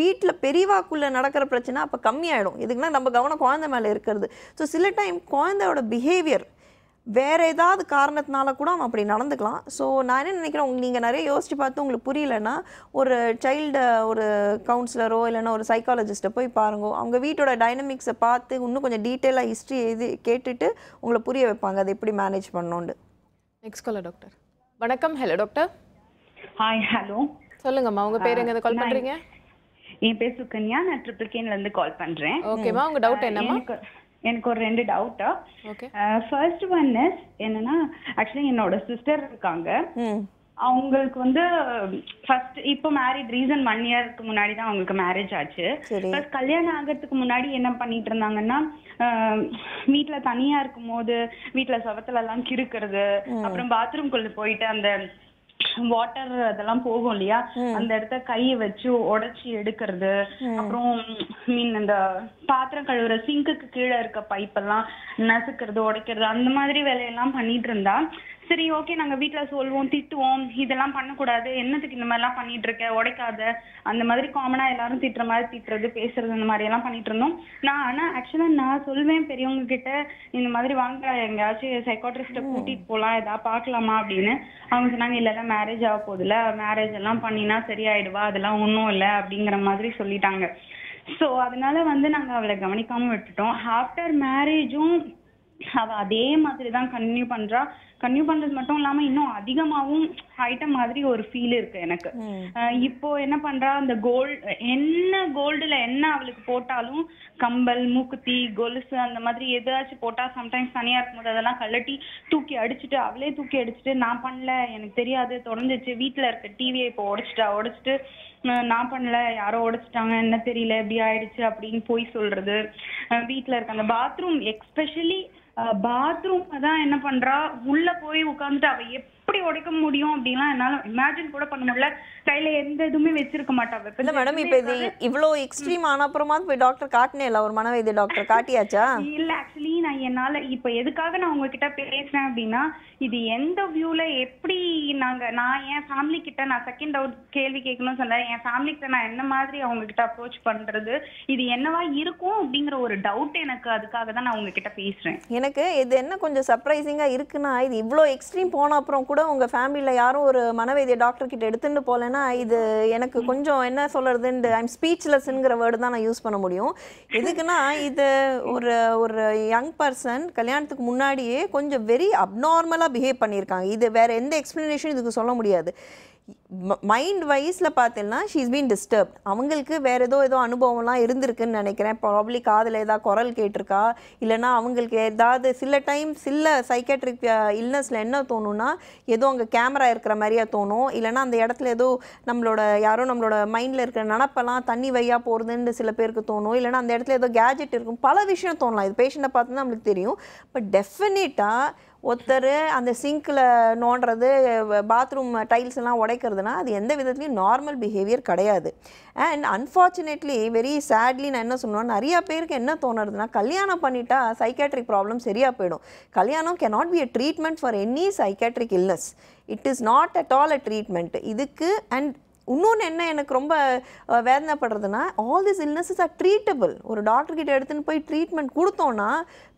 வீட்டில் பெரியவாக்குள்ளே நடக்கிற பிரச்சனை அப்போ கம்மியாயிடும். எதுக்குன்னா நம்ம கவனம் குழந்தை மேலே இருக்கிறது. ஸோ சில டைம் குழந்தையோட பிஹேவியர் வேறு ஏதாவது காரணத்தினால கூட அவன் அப்படி நடந்துக்கலாம். ஸோ நான் என்ன நினைக்கிறேன், நீங்கள் நிறைய யோசித்து பார்த்து உங்களுக்கு புரியலன்னா ஒரு ஒரு கவுன்சிலரோ இல்லைன்னா ஒரு சைக்காலஜிஸ்ட்டை போய் பாருங்க. அவங்க வீட்டோட டைனமிக்ஸை பார்த்து இன்னும் கொஞ்சம் டீட்டெயிலாக ஹிஸ்ட்ரி இது கேட்டுட்டு உங்களை புரிய வைப்பாங்க அதை எப்படி மேனேஜ் பண்ணணுன்னு. Next caller doctor. வணக்கம். Hello doctor. ஹாய். ஹலோ, சொல்லுங்கம்மா, உங்கள் பேர் எங்கே கால் பண்ணுறீங்க? என் பேர் சுகன்யா, நான் ட்ரிபிள்கேன்லேருந்து கால் பண்ணுறேன். ஓகேம்மா, உங்கள் டவுட் என்னம்மா? எனக்கு ஒரு 2 டவுட்டா. ஓகே. ஃபர்ஸ்ட் ஒன் இஸ் என்னன்னா, ஆக்சுவலி என்னோட சிஸ்டர் இருக்காங்க. அவங்களுக்கு வந்து ஃபர்ஸ்ட் இப்போ மேரிட் ரீசன் 1 இயருக்கு முன்னாடி தான் அவங்களுக்கு மேரேஜ் ஆச்சு. ஃபர்ஸ்ட் கல்யாணம் ஆகிறதுக்கு முன்னாடி என்ன பண்ணிட்டு இருந்தாங்கன்னா, வீட்டுல தனியா இருக்கும் போது வீட்டுல சுவத்துல எல்லாம் கிறுக்கிறது, அப்புறம் பாத்ரூம்குள்ள போயிட்டு அந்த வாட்டர் அதெல்லாம் போகும் இல்லையா, அந்த இடத்த கையை வச்சு உடைச்சி எடுக்கிறது, அப்புறம் மீன் இந்த பாத்திரம் கழுவுற சிங்குக்கு கீழே இருக்க பைப்பெல்லாம் நசுக்கிறது, உடைக்கிறது, அந்த மாதிரி வேலையெல்லாம் பண்ணிட்டு இருந்தா. சரி, ஓகே, நாங்க வீட்டுல சொல்லுவோம், திட்டுவோம், இதெல்லாம் பண்ணக்கூடாது, என்னத்துக்கு இந்த மாதிரிலாம் பண்ணிட்டு இருக்க, உடைக்காத, அந்த மாதிரி காமனா எல்லாரும் திட்டுற மாதிரி திட்டுறது, பேசுறது, இந்த மாதிரி எல்லாம் பண்ணிட்டு இருந்தோம். ஆனா ஆக்சுவலா நான் சொல்வேன் பெரியவங்க கிட்ட, இந்த மாதிரி வாங்க எங்கேயாச்சும் சைக்காட்ரிஸ்ட கூட்டிட்டு போலாம், ஏதாவது பாக்கலாமா அப்படின்னு. அவங்க சொன்னாங்க, இல்ல மேரேஜ் ஆக போகுதுல, மேரேஜ் எல்லாம் பண்ணினா சரியாயிடுவா, அதெல்லாம் ஒன்றும் இல்லை அப்படிங்கிற மாதிரி சொல்லிட்டாங்க. ஸோ அதனால வந்து நாங்க அவளை கவனிக்காம விட்டுட்டோம். ஆஃப்டர் மேரேஜும் அவ அதே மாதிரி தான் கன்டினியூ பண்றது மட்டும் இல்லாம இன்னும் அதிகமாவும் ஐட்டம் மாதிரி ஒரு ஃபீல் இருக்கு எனக்கு. இப்போ என்ன பண்றா, அந்த கோல்டுல என்ன அவளுக்கு போட்டாலும், கம்பல், மூக்குத்தி, கொலுசு, அந்த மாதிரி ஏதாச்சும் போட்டா சம்டைம்ஸ் தனியா இருக்கும்போது அதெல்லாம் கழட்டி தூக்கி அடிச்சுட்டு நான் பண்ணல, எனக்கு தெரியாது, தொடர்ந்துச்சு, வீட்டுல இருக்க டிவியை இப்போ உடைச்சிட்டு நான் பண்ணல, யாரோ உடைச்சிட்டாங்க, என்ன தெரியல, எப்படி ஆயிடுச்சு அப்படின்னு போய் சொல்றது. வீட்டுல இருக்க அந்த பாத்ரூம், எஸ்பெஷலி பாத்ரூம் தான் என்ன பண்றா, உள்ள போய் உட்காந்துட்டு அவ எப்படி உடைக்க முடியும் அப்படின்லாம் என்னால இமேஜின் கூட பண்ண முடியல. கையில எந்த இதுவுமே வச்சிருக்க மாட்டாங்க. இல்ல மேடம், இப்ப இது இவ்ளோ எக்ஸ்ட்ரீம் ஆன அப்புறமா போய் டாக்டர் காட்டினே இல்ல, ஒரு மனவைத்திய டாக்டர் காட்டியாச்சா? இல்ல, ஆக்சுவலி நான் என்னால இப்ப எதுக்காக நான் உங்ககிட்ட பேசுறேன் அப்படின்னா, இது எந்த வியூல எப்படி நான் என் ஃபேமிலி கிட்ட நான் செகண்ட் டவுட் கேள்வி கேட்கணும்னு சொன்னேன். என் ஃபேமிலி கிட்ட நான் என்ன மாதிரி அவங்க கிட்ட அப்ரோச் பண்றது, இது என்னவா இருக்கும் அப்படிங்கிற ஒரு டவுட் எனக்கு, அதுக்காக தான் நான் உங்ககிட்ட பேசுறேன். எனக்கு இது என்ன கொஞ்சம் சர்ப்ரைசிங்கா இருக்குன்னா, இது இவ்ளோ எக்ஸ்ட்ரீம் போன அப்புறம் கூட உங்க ஃபேமிலியில யாரும் ஒரு மனவைத்திய டாக்டர் கிட்ட எடுத்துட்டு போலன்னா, இது எனக்கு கொஞ்சம் என்ன சொல்றதுன்னு ஐம் ஸ்பீச்லெஸ்ங்கிற வேர்டு தான் நான் யூஸ் பண்ண முடியும். எதுக்குன்னா, இது ஒரு யங் பர்சன் கல்யாணத்துக்கு முன்னாடியே கொஞ்சம் வெரி அப்நார்மலா பிஹேவ் பண்ணியிருக்காங்க. இது வேற எந்த எக்ஸ்பிளனேஷன் இதுக்கு சொல்ல முடியாது. மைண்ட் வைஸில் பார்த்தீங்கன்னா ஷீஸ் பீன் டிஸ்டர்ப்ட். அவங்களுக்கு வேறு ஏதோ அனுபவம்லாம் இருந்திருக்குன்னு நினைக்கிறேன். ப்ராப்ளி காதில் ஏதாவது குரல் கேட்டிருக்கா, இல்லைனா அவங்களுக்கு ஏதாவது சில சைக்காட்ரிக் இல்னஸில் என்ன தோணுன்னா, ஏதோ அங்கே கேமரா இருக்கிற மாதிரியா தோணும், இல்லைனா அந்த இடத்துல ஏதோ நம்மளோட மைண்டில் இருக்கிற நினப்பெல்லாம் தண்ணி வையா போகிறதுன்னு சில பேருக்கு தோணும், இல்லைனா அந்த இடத்துல ஏதோ கேஜெட் இருக்கும், பல விஷயம் தோணலாம். இது பேஷண்ட்டை பார்த்து தான் நம்மளுக்கு தெரியும். பட் டெஃபினட்டாக ஒருத்தர் அந்த சிங்கில் நோண்டுறது, பாத்ரூம் டைல்ஸ் எல்லாம் உடைக்கிறதுனா அது எந்த விதத்துலையும் நார்மல் பிஹேவியர் கிடையாது. அண்ட் அன்ஃபார்ச்சுனேட்லி வெரி சேட்லி நான் என்ன சொன்னோம், நிறையா பேருக்கு என்ன தோணுறதுன்னா, கல்யாணம் பண்ணிட்டா சைக்காட்ரிக் ப்ராப்ளம் சரியாக போயிடும். கல்யாணம் cannot be a treatment for any psychiatric illness. It is not at all a treatment இதுக்கு. அண்ட் இன்னொன்று என்ன எனக்கு ரொம்ப வேதனைப்படுறதுன்னா, all this illnesses are treatable. ஒரு டாக்டர்கிட்ட எடுத்துன்னு போய் ட்ரீட்மெண்ட் கொடுத்தோன்னா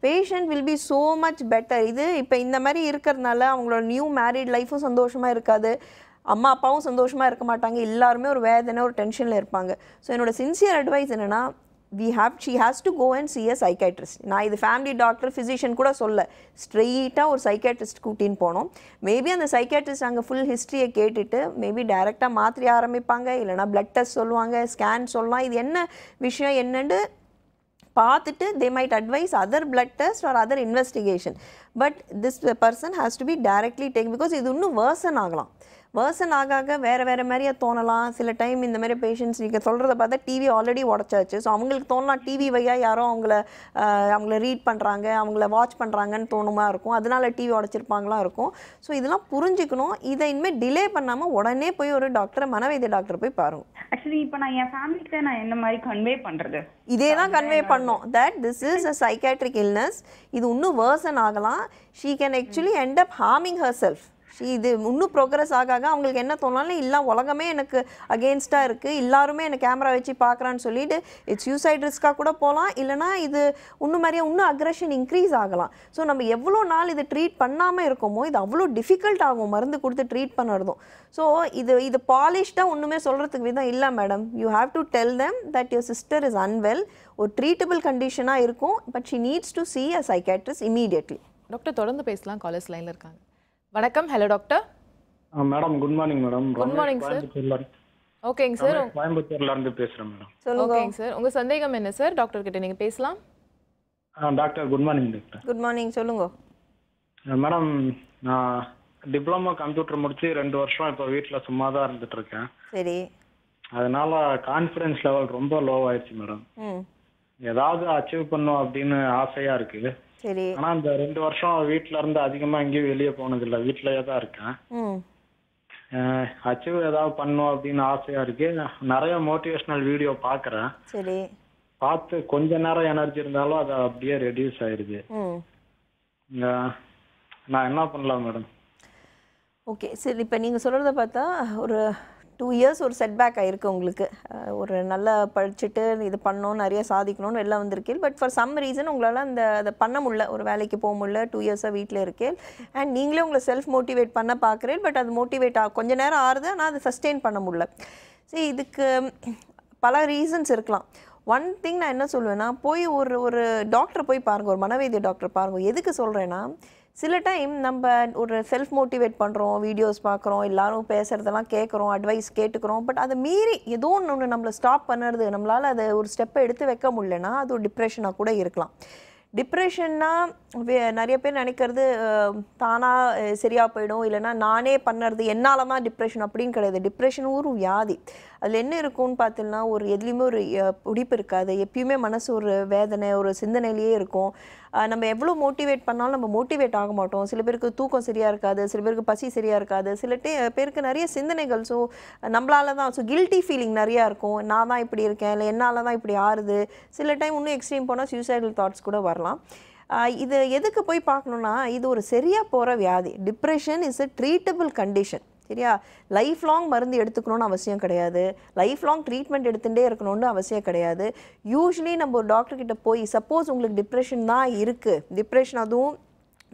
patient will be so much better. இது இப்போ இந்த மாதிரி இருக்கிறதுனால அவங்களோட நியூ மேரிட் லைஃப்பும் சந்தோஷமாக இருக்காது, அம்மா அப்பாவும் சந்தோஷமாக இருக்க மாட்டாங்க, எல்லாருமே ஒரு வேதனை ஒரு டென்ஷனில் இருப்பாங்க. ஸோ என்னோட சின்சியர் அட்வைஸ் என்னென்னா, she has to go and see a psychiatrist. நான் இது ஃபேமிலி டாக்டர் ஃபிசிஷியன் கூட சொல்ல, ஸ்ட்ரெயிட்டாக ஒரு சைக்காட்ரிஸ்ட் கூட்டின்னு போனோம். மேபி அந்த சைக்காட்ரிஸ்ட் அங்கே ஃபுல் ஹிஸ்ட்ரியை கேட்டுட்டு மேபி டைரெக்டாக மாத்திரை ஆரம்பிப்பாங்க, இல்லைனா பிளட் டெஸ்ட் சொல்லுவாங்க, ஸ்கேன் சொல்லலாம், இது என்ன விஷயம் என்னன்னு பார்த்துட்டு they might advise other blood test or other investigation. But this person has to be directly taken because இது இன்னும் worsen ஆகலாம். வேர்சன் ஆக வேறு மாதிரியே தோணலாம். சில டைம் இந்த மாதிரி பேஷண்ட்ஸ் நீங்கள் சொல்கிறத பார்த்தா டிவி ஆல்ரெடி உடச்சாச்சு. ஸோ அவங்களுக்கு தோணலாம் டிவி வையா யாரோ அவங்கள ரீட் பண்ணுறாங்க, அவங்கள வாட்ச் பண்ணுறாங்கன்னு தோணுமா இருக்கும், அதனால டிவி உடச்சிருப்பாங்களாம் இருக்கும். ஸோ இதெல்லாம் புரிஞ்சுக்கணும். இதை இனிமேல் டிலே பண்ணாமல் உடனே போய் ஒரு டாக்டர், மனவைத்திய டாக்டர் போய் பாருங்க. ஆக்சுவலி இப்போ நான் என் ஃபேமிலிக்கு நான் என்ன மாதிரி கன்வே பண்ணுறது, இதே தான் கன்வே பண்ணோம். That this is a psychiatric illness. இது இன்னும் வேர்சன் ஆகலாம். She can actually end up harming her self. இது இன்னும் ப்ரோக்ரஸ் ஆக அவங்களுக்கு என்ன தோணாலும், இல்லை உலகமே எனக்கு அகெயின்ஸ்டாக இருக்குது, எல்லாருமே எனக்கு கேமரா வச்சு பார்க்குறான்னு சொல்லிட்டு இட்ஸ் சூசைட் ரிஸ்க்காக கூட போகலாம். இல்லைனா இது இன்னும் அக்ரெஷன் இன்க்ரீஸ் ஆகலாம். ஸோ நம்ம எவ்வளோ நாள் இது ட்ரீட் பண்ணாமல் இருக்கோமோ இது அவ்வளோ டிஃபிகல்ட் ஆகும் மருந்து கொடுத்து ட்ரீட் பண்ணுறதும். ஸோ இது பாலிஷ்டாக ஒன்றுமே சொல்கிறதுக்கு விதம் இல்லை madam. You have to tell them that your sister is unwell. ஒரு ட்ரீட்டபிள் கண்டிஷனாக இருக்கும், but she needs to see a psychiatrist immediately. Doctor தொடர்ந்து பேசலாம், காலர்ஸ் லைனில் இருக்காங்க. வணக்கம். Hello doctor. Madam good morning madam. Good morning sir. ஓகேங்க sir. கோயம்புத்தூர்ல இருந்து பேசுறேன் மேடம். ஓகேங்க சார். உங்க சந்தேகம் என்ன சார்? டாக்டர் கிட்ட நீங்க பேசலாம். Doctor good morning doctor. Good morning, சொல்லுங்க மேடம். நான் டிப்ளமோ கம்ப்யூட்டர் முடிச்சு 2 வருஷம் இப்போ வீட்டில் சும்மா தான் இருந்துட்டு இருக்கேன். சரி. அதனால கான்ஃபிடன்ஸ் லெவல் ரொம்ப லோ ஆயிடுச்சு மேடம். ஏதாவது அச்சீவ் பண்ணும் அப்படின்னு ஆசையா இருக்கு. சரி. ஆனா இந்த 2 வருஷம் வீட்ல இருந்து அதிகமா எங்கேயும் வெளியே போனது இல்லை, வீட்லயே தான் இருக்கேன். அச்சீவ் ஏதாவது பண்ணும் அப்படின்னு ஆசையா இருக்கு. நிறைய மோட்டிவேஷனல் வீடியோ பாக்குறேன். சரி. பார்த்து கொஞ்ச நேரம் எனர்ஜி இருந்தாலும் அது அப்படியே ரெடியூஸ் ஆயிருது. நான் என்ன பண்ணலாம் மேடம்? ஓகே சரி. இப்போ நீங்கள் சொல்கிறத பார்த்தா ஒரு 2 இயர்ஸ் ஒரு செட்பேக் ஆகிருக்கு உங்களுக்கு. ஒரு நல்லா படிச்சுட்டு இது பண்ணணும், நிறைய சாதிக்கணும்னு வெளில வந்திருக்கேன். பட் ஃபார் சம் ரீசன் உங்களால் அதை பண்ண முடியல, ஒரு வேலைக்கு போக முடியல, 2 இயர்ஸாக வீட்டில் இருக்கேன். அண்ட் நீங்களே உங்களை செல்ஃப் மோட்டிவேட் பண்ண பார்க்குறேன். பட் அது மோட்டிவேட் கொஞ்ச நேரம் ஆறுது, ஆனால் அது சஸ்டெயின் பண்ண முடியல. சரி, இதுக்கு பல ரீசன்ஸ் இருக்கலாம். ஒன் திங் நான் என்ன சொல்லுவேன்னா, போய் ஒரு டாக்டர் போய் பாருங்கள், ஒரு மனவேதிய டாக்டர் பாருங்கள். எதுக்கு சொல்கிறேன்னா, சில டைம் நம்ம ஒரு செல்ஃப் மோட்டிவேட் பண்ணுறோம், வீடியோஸ் பார்க்குறோம், எல்லாரும் பேசுகிறதெல்லாம் கேட்குறோம், அட்வைஸ் கேட்டுக்கிறோம். பட் அதை மீறி ஏதோ ஒன்று நம்மளை ஸ்டாப் பண்ணுறது, நம்மளால் அதை ஒரு ஸ்டெப்பை எடுத்து வைக்க முடியலன்னா அது ஒரு டிப்ரெஷனாக கூட இருக்கலாம். டிப்ரெஷன்னா நிறைய பேர் நினைக்கிறது தானாக சரியாக போயிடும், இல்லைனா நானே பண்ணுறது என்னால் தான் டிப்ரெஷன் அப்படின்னு கிடையாது. டிப்ரெஷன் ஒரு வியாதி. அதில் என்ன இருக்கும்னு பார்த்தீங்கன்னா, ஒரு எதுலேயுமே ஒரு பிடிப்பு இருக்காது, எப்பயுமே மனசு ஒரு வேதனை, ஒரு சிந்தனையிலேயே இருக்கும். நம்ம எவ்வளோ மோட்டிவேட் பண்ணாலும் நம்ம மோட்டிவேட் ஆக மாட்டோம். சில பேருக்கு தூக்கம் சரியாக இருக்காது, சில பேருக்கு பசி சரியாக இருக்காது, சில பேருக்கு நிறைய சிந்தனைகள். ஸோ நம்மளால தான் கில்ட்டி ஃபீலிங் நிறையா இருக்கும். நான் தான் இப்படி இருக்கேன், இல்லை என்னால் தான் இப்படி ஆறுது. சில டைம் இன்னும் எக்ஸ்ட்ரீம் போனால் சூசைடல் தாட்ஸ் கூட வரலாம். இது எதுக்கு போய் பார்க்கணுன்னா, இது ஒரு சரியாக போகிற வியாதி. Depression is a treatable condition. சரியா? லைஃப் லாங் மருந்து எடுத்துக்கணும்னு அவசியம் கிடையாது, லைஃப் லாங் ட்ரீட்மெண்ட் எடுத்துகிட்டே இருக்கணும்னு அவசியம் கிடையாது. யூஸ்வலி நம்ம ஒரு டாக்டர்கிட்ட போய் சப்போஸ் உங்களுக்கு டிப்ரெஷன் தான் இருக்குது, டிப்ரெஷன் அதுவும்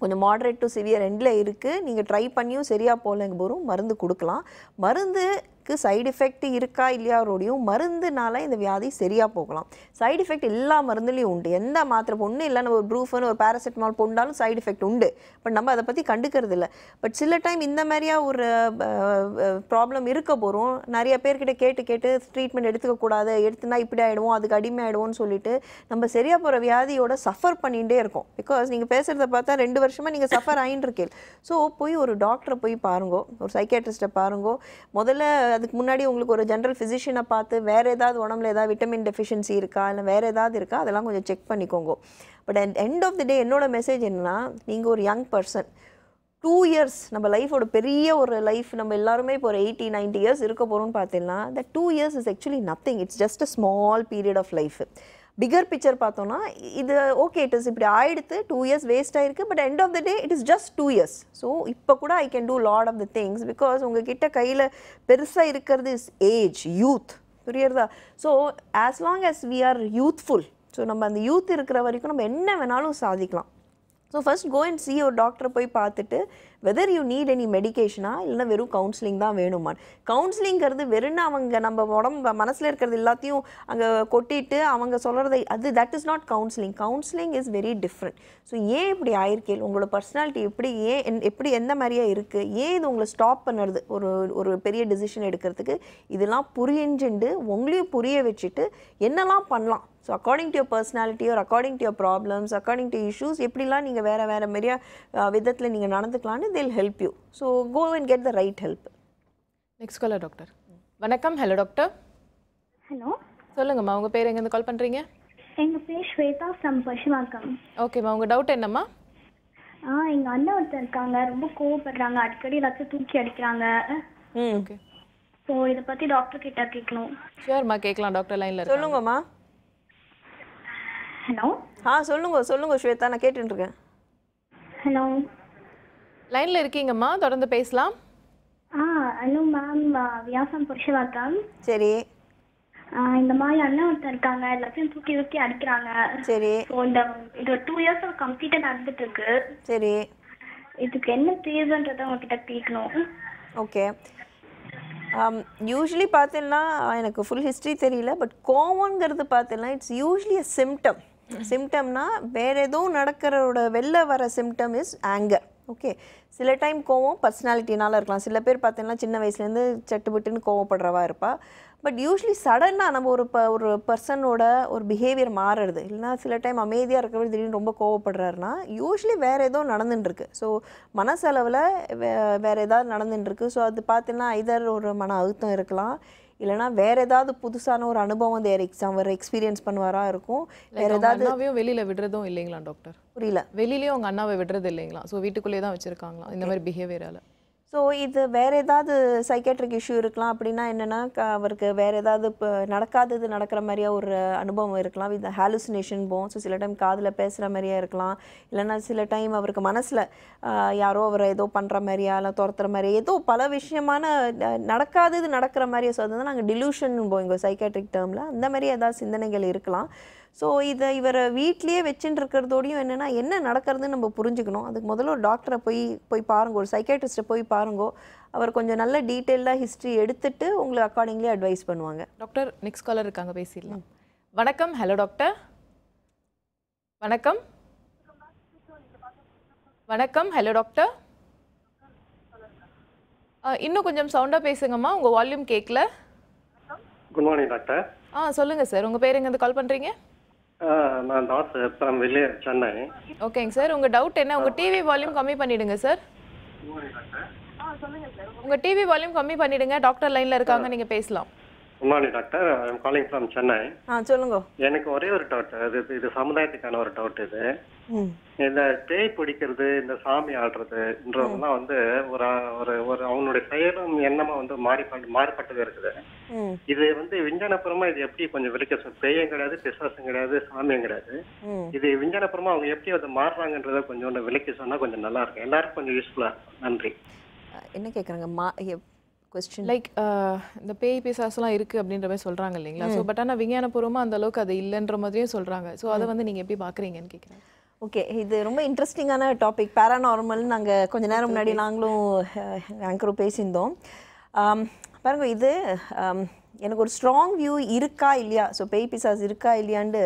கொஞ்சம் மாடரேட் டு சிவியர் எண்டில் இருக்குது, நீங்கள் ட்ரை பண்ணியும் சரியாக போகலைங்க போதும் மருந்து கொடுக்கலாம். மருந்துக்கு சைடு எஃபெக்ட் இருக்கா இல்லையாரோடையும் மருந்துனால இந்த வியாதி சரியாக போகலாம். சைடு எஃபெக்ட் எல்லா மருந்துலேயும் உண்டு. எந்த மாத்திரை ஒன்றும் இல்லை, நம்ம ஒரு ப்ரூஃபன் ஒரு பேராசிட்டமால் போட்டாலும் சைடு எஃபெக்ட் உண்டு. பட் நம்ம அதை பற்றி கண்டுக்கிறது இல்லை. பட் சில டைம் இந்த மாதிரியா ஒரு ப்ராப்ளம் இருக்க போகிறோம். நிறைய பேர்கிட்ட கேட்டு ட்ரீட்மெண்ட் எடுத்துக்கக்கூடாது, எடுத்துனா இப்படி ஆகிடுவோம், அதுக்கு அடிமை ஆகிடுவோம்னு சொல்லிட்டு நம்ம சரியாக போகிற வியாதியோட சஃபர் பண்ணிகிட்டே இருக்கோம். பிகாஸ் நீங்கள் பேசுகிறத பார்த்தா 2 வருஷமாக நீங்கள் சஃபர் ஆகின்னு இருக்கீங்க. ஸோ போய் ஒரு டாக்டரை போய் பாருங்கோ, ஒரு சைக்கியாட்ரிஸ்ட்டை பாருங்கோ. முதல்ல அதுக்கு முன்னாடி உங்களுக்கு ஒரு ஜென்ரல் ஃபிசிஷியனை பார்த்து வேறு ஏதாவது உடம்புல ஏதாவது விட்டமின் டெஃபிஷியன்சி இருக்கா, இல்லை வேறு ஏதாவது இருக்கா, அதெல்லாம் கொஞ்சம் செக் பண்ணிக்கோங்க. பட் எண்ட் ஆஃப் தி டே என்னோட மெசேஜ் என்னன்னா, நீங்கள் ஒரு யங் பர்சன், 2 இயர்ஸ் நம்ம லைஃபோட பெரிய ஒரு லைஃப், நம்ம எல்லாருமே இப்போ ஒரு 80-90 இயர்ஸ் இருக்க போகிறோம்னு பார்த்தீங்கன்னா, the 2 years is actually nothing. It's just a small period of life. Bigger picture பார்த்தோன்னா இது ஓகே, இட் இஸ் இப்படி ஆயிடுத்து, 2 இயர்ஸ் வேஸ்ட் ஆயிருக்கு. But end of the day it is just 2 years. So இப்போ கூட I can do lot of the things because உங்ககிட்ட கையில் பெருசாக இருக்கிறது இஸ் ஏஜ், யூத். புரியுறதா? So as long as we are youthful, so நம்ம அந்த யூத் இருக்கிற வரைக்கும் நம்ம என்ன வேணாலும் சாதிக்கலாம். So first go and see ஒரு டாக்டரை போய் பார்த்துட்டு வெதர் யூ நீட் எனி மெடிக்கேஷனா இல்லைனா வெறும் கவுன்சிலிங் தான் வேணுமா. கவுன்சிலிங்கிறது வெறும் அவங்க நம்ம உடம்பு மனசில் இருக்கிறது எல்லாத்தையும் அங்கே கொட்டிட்டு அவங்க சொல்கிறத that is not counselling. Counselling is very different. So ஏன் இப்படி ஆயிருக்கேன், உங்களோட பர்சனாலிட்டி எப்படி எந்த மாதிரியா இருக்குது, ஏன் இது உங்களை ஸ்டாப் பண்ணுறது ஒரு பெரிய டிசிஷன் எடுக்கிறதுக்கு, இதெல்லாம் புரிஞ்சுண்டு உங்களையும் புரிய வச்சுட்டு என்னெல்லாம் பண்ணலாம். So according to your personality ஒரு according to your problems according to issues எப்படிலாம் நீங்கள் வேறு மாதிரியா விதத்தில் நீங்கள் நடந்துக்கலான்னு they'll help you. So go and get the right help. Next caller doctor. வணக்கம். Hello doctor. ஹலோ, சொல்லுங்கம்மா, உங்கள் பேர் எங்கேருந்து கால் பண்ணுறீங்க? எங்கள் பேர் ஸ்வேதா ஃப்ரம் பசுவாக்கம். ஓகேம்மா, உங்கள் டவுட் என்னம்மா? எங்கள் அண்ணன் ஒருத்தர் இருக்காங்க, ரொம்ப கோவப்படுறாங்க, அடிக்கடி ஏதாச்சும் தூக்கி அடிக்கிறாங்க. ஓகே. ஸோ இதை பற்றி டாக்டர் கிட்ட கேட்கணும். ஷியோர்மா, கேட்கலாம். டாக்டர் லைனில் இருக்கு. சொல்லுங்கம்மா. ஹலோ. சொல்லுங்க ஸ்வேதா, நான் கேட்டுட்டு இருக்கேன். ஹலோ, லைனில் இருக்கீங்கம்மா, தொடர்ந்து பேசலாம். ஹலோ மேம், வியாசம் புருஷவாக்கம். சரி. இந்த மாதிரி அண்ணன் ஒருத்தர் இருக்காங்க, எல்லாத்தையும் தூக்கி தூக்கி அடிக்கிறாங்க. சரி. ஸோ இது 2 years கம்ப்ளீட்டாக நடந்துட்டு இருக்கு. சரி. இதுக்கு என்ன தீர்வுன்றதை உங்ககிட்ட கேட்கணும். ஓகே. யூஸ்வலி பார்த்தீங்கன்னா எனக்கு ஃபுல் ஹிஸ்ட்ரி தெரியல, பட் கோவங்கிறது பார்த்தீங்கன்னா இட்ஸ் யூஸ்வலி அ சிம்டம்னா வேறு எதுவும் நடக்கிறோட வெளில வர சிம்டம் இஸ் ஆங்கர். ஓகே. சில டைம் கோவம் பர்சனாலிட்டினால இருக்கலாம். சில பேர் பார்த்தீங்கன்னா சின்ன வயசுலேருந்து சட்டுப்பட்டுன்னு கோவப்படுறவா இருப்பா. பட் யூஸ்வலி சடனாக நம்ம ஒரு பர்சனோட ஒரு பிஹேவியர் மாறுறது, இல்லைனா சில டைம் அமைதியாக இருக்கிறவர் திடீர்னு ரொம்ப கோவப்படுறாருன்னா யூஸ்வலி வேறு ஏதோ நடந்துட்டுருக்கு. ஸோ மனசளவில் வேறு ஏதாவது நடந்துட்டுருக்கு. ஸோ அது பார்த்தீங்கன்னா ஐதர் ஒரு மன அழுத்தம் இருக்கலாம், இல்லைனா வேறு ஏதாவது புதுசான ஒரு அனுபவம் அவர் எக்ஸ்பீரியன்ஸ் பண்ணுவாரா இருக்கும். வேறு ஏதாவது அண்ணாவையும் வெளியில் விடுறதும் இல்லைங்களா டாக்டர்? புரியல. வெளியிலேயும் அவங்க அண்ணாவை விடுறது இல்லைங்களா? ஸோ வீட்டுக்குள்ளேயே தான் வச்சுருக்காங்களா இந்த மாதிரி பிஹேவியரால்? ஸோ இது வேறு ஏதாவது சைக்கேட்ரிக் இஷ்யூ இருக்கலாம். அப்படின்னா என்னென்னா அவருக்கு வேறு ஏதாவது இப்போ நடக்காதது நடக்கிற மாதிரியா ஒரு அனுபவம் இருக்கலாம். இது ஹாலுசினேஷன் போம். ஸோ சில டைம் காதில் பேசுகிற மாதிரியா இருக்கலாம், இல்லைன்னா சில டைம் அவருக்கு மனசில் யாரோ அவரை ஏதோ பண்ணுற மாதிரியா இல்லை துரத்துற மாதிரி ஏதோ பல விஷயமான நடக்காதது நடக்கிற மாதிரியா. ஸோ அதுதான் நாங்கள் டிலூஷன் போம் எங்கள் சைக்கேட்ரிக் டேர்மில். அந்த மாதிரி ஏதாவது சிந்தனைகள் இருக்கலாம். ஸோ இதை இவரை வீட்லேயே வச்சுட்டு இருக்கிறதோடையும் என்னென்னா என்ன நடக்கிறதுன்னு நம்ம புரிஞ்சுக்கணும். அதுக்கு முதல்ல ஒரு டாக்டரை போய் பாருங்க, ஒரு சைக்கேட்ரிஸ்ட்டை போய் பாருங்க. அவர் கொஞ்சம் நல்ல டீட்டெயில்டாக ஹிஸ்ட்ரி எடுத்துட்டு உங்களை அக்கார்டிங்லி அட்வைஸ் பண்ணுவாங்க. டாக்டர், நெக்ஸ்ட் காலர் இருக்காங்க, பேசிடலாம். வணக்கம். Hello doctor. வணக்கம். வணக்கம். Hello doctor. இன்னும் கொஞ்சம் சவுண்டாக பேசுங்கம்மா, உங்கள் வால்யூம் கேட்கல. Good morning doctor. சொல்லுங்கள் சார், உங்கள் பேர் எங்கேருந்து கால் பண்ணுறீங்க? நான் டாக்டர் ஃப்ரம் வில்லேஜ், சென்னை. ஓகேங்க சார், உங்கள் டவுட் என்ன? உங்கள் டிவி வால்யூம் கம்மி பண்ணிவிடுங்க சார். உங்கள் டிவி வால்யூம் கம்மி பண்ணிவிடுங்க. டாக்டர் லைனில் இருக்காங்க, நீங்கள் பேசலாம். Good morning doctor. I am calling from Chennai. சொல்லுங்க. எனக்கு ஒரே ஒரு டவுட், இது சமுதாயத்துக்கான ஒரு டவுட். இது இந்த பேய் பிடிக்கிறது, இந்த சாமி ஆடுறதுன்றதெல்லாம் வந்து ஒரு ஒரு அவங்களுடைய செயலும் எண்ணமா வந்து மாறுபட்டது இருக்குது. இது வந்து விஞ்ஞானபுரமா இது எப்படி கொஞ்சம் விளக்க, பேயும் கிடையாது, பிசாசும் கிடையாது, சாமியும் கிடையாது. இது விஞ்ஞானபுரமா அவங்க எப்படி அதை மாறுறாங்கன்றத கொஞ்சம் விளக்கி சொன்னா கொஞ்சம் நல்லா இருக்கும், எல்லாருக்கும் கொஞ்சம் யூஸ்ஃபுல்லா இருக்கும். நன்றி. என்ன கேட்குறாங்க? லைக் இந்த பேய் பிசாசுலாம் இருக்குது அப்படின்ற மாதிரி சொல்கிறாங்க இல்லைங்களா? ஸோ பட் ஆனால் விஞ்ஞானபூர்வமாக அந்த அளவுக்கு அது இல்லைன்ற மாதிரியும் சொல்கிறாங்க. ஸோ அதை வந்து நீங்கள் எப்படி பார்க்குறீங்கன்னு கேட்குறேன். ஓகே, இது ரொம்ப இன்ட்ரெஸ்டிங்கான டாபிக். பேராநார்மல் நாங்கள் கொஞ்ச நேரம் முன்னாடி நாங்களும் ஆங்கரும் பேசியிருந்தோம். பாருங்க, இது எனக்கு ஒரு ஸ்ட்ராங் வியூ இருக்கா இல்லையா, ஸோ பேய் பிசாஸ் இருக்கா இல்லையாண்டு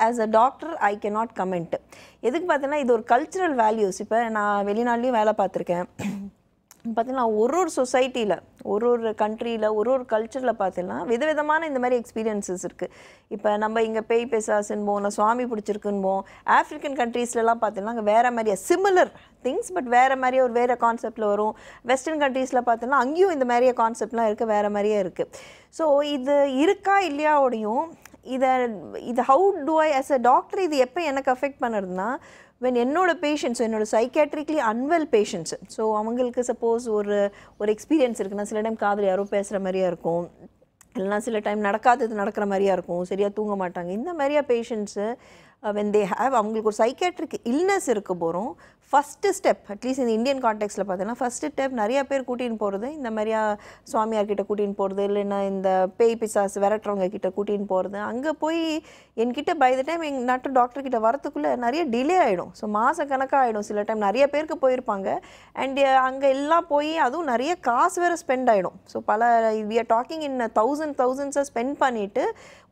as a doctor I can not comment. எதுக்கு பார்த்தீங்கன்னா இது ஒரு கல்ச்சுரல் வேல்யூஸ். இப்போ நான் வெளிநாட்லேயும் வேலை பார்த்துருக்கேன். பார்த்தீங்கன்னா ஒரு சொசைட்டியில் ஒரு கண்ட்ரியில் ஒரு கல்ச்சரில் பார்த்தீங்கன்னா விதவிதமான இந்த மாதிரி எக்ஸ்பீரியன்ஸஸ் இருக்குது. இப்போ நம்ம இங்கே பேய் பிசாசுன்போம், நான் சுவாமி பிடிச்சிருக்குன்போம். ஆஃப்ரிக்கன் கண்ட்ரீஸ்லலாம் பார்த்தீங்கன்னா அங்கே வேறு மாதிரியா சிமிலர் திங்ஸ், பட் வேறு மாதிரியே வேறு கான்செப்டில் வரும். வெஸ்டர்ன் கண்ட்ரீஸில் பார்த்தீங்கன்னா அங்கேயும் இந்த மாதிரியே கான்செப்ட்லாம் இருக்குது, வேறு மாதிரியே இருக்குது. ஸோ இது இருக்கா இல்லையாவோடையும் இதை how to I as a doctor இது எப்போ எனக்கு அஃபெக்ட் பண்ணுறதுனா, when என்னோட பேஷண்ட்ஸ், என்னோட சைக்கேட்ரிக்லி அன்வெல் பேஷண்ட்ஸ், ஸோ அவங்களுக்கு சப்போஸ் ஒரு எக்ஸ்பீரியன்ஸ் இருக்குன்னா, சில டைம் காதில் யாரோ பேசுகிற மாதிரியா இருக்கும், இல்லைனா சில டைம் நடக்காதது நடக்கிற மாதிரியா இருக்கும், சரியாக தூங்க மாட்டாங்க. இந்த மாதிரியா பேஷண்ட்ஸு when they have அவங்களுக்கு ஒரு சைக்கேட்ரிக் இல்னஸ் இருக்க போகிறோம், ஃபஸ்ட்டு ஸ்டெப் அட்லீஸ்ட் இந்த இந்தியன் கான்டெக்ஸ்ட்டில் பார்த்தீங்கன்னா ஃபஸ்ட்டு ஸ்டெப் நிறைய பேர் கூட்டின்னு போகிறது இந்த மாதிரியா சுவாமியார் கிட்ட கூட்டின்னு போகிறது இல்லைன்னா இந்த பேய் பிசாசு விரட்டுறவங்க கிட்ட கூட்டின்னு போகிறது அங்கே போய் என்கிட்ட பை த டைம் எங்கள் நாட்டு டாக்டர் கிட்ட வரத்துக்குள்ளே நிறைய டிலே ஆகிடும். ஸோ மாத கணக்காக ஆகிடும். சில டைம் நிறைய பேருக்கு போயிருப்பாங்க அண்ட் அங்கே எல்லாம் போய் அதுவும் நிறைய காசு வேறு ஸ்பெண்ட் ஆகிடும். So we are talking in தௌசண்ட்ஸை ஸ்பெண்ட் பண்ணிவிட்டு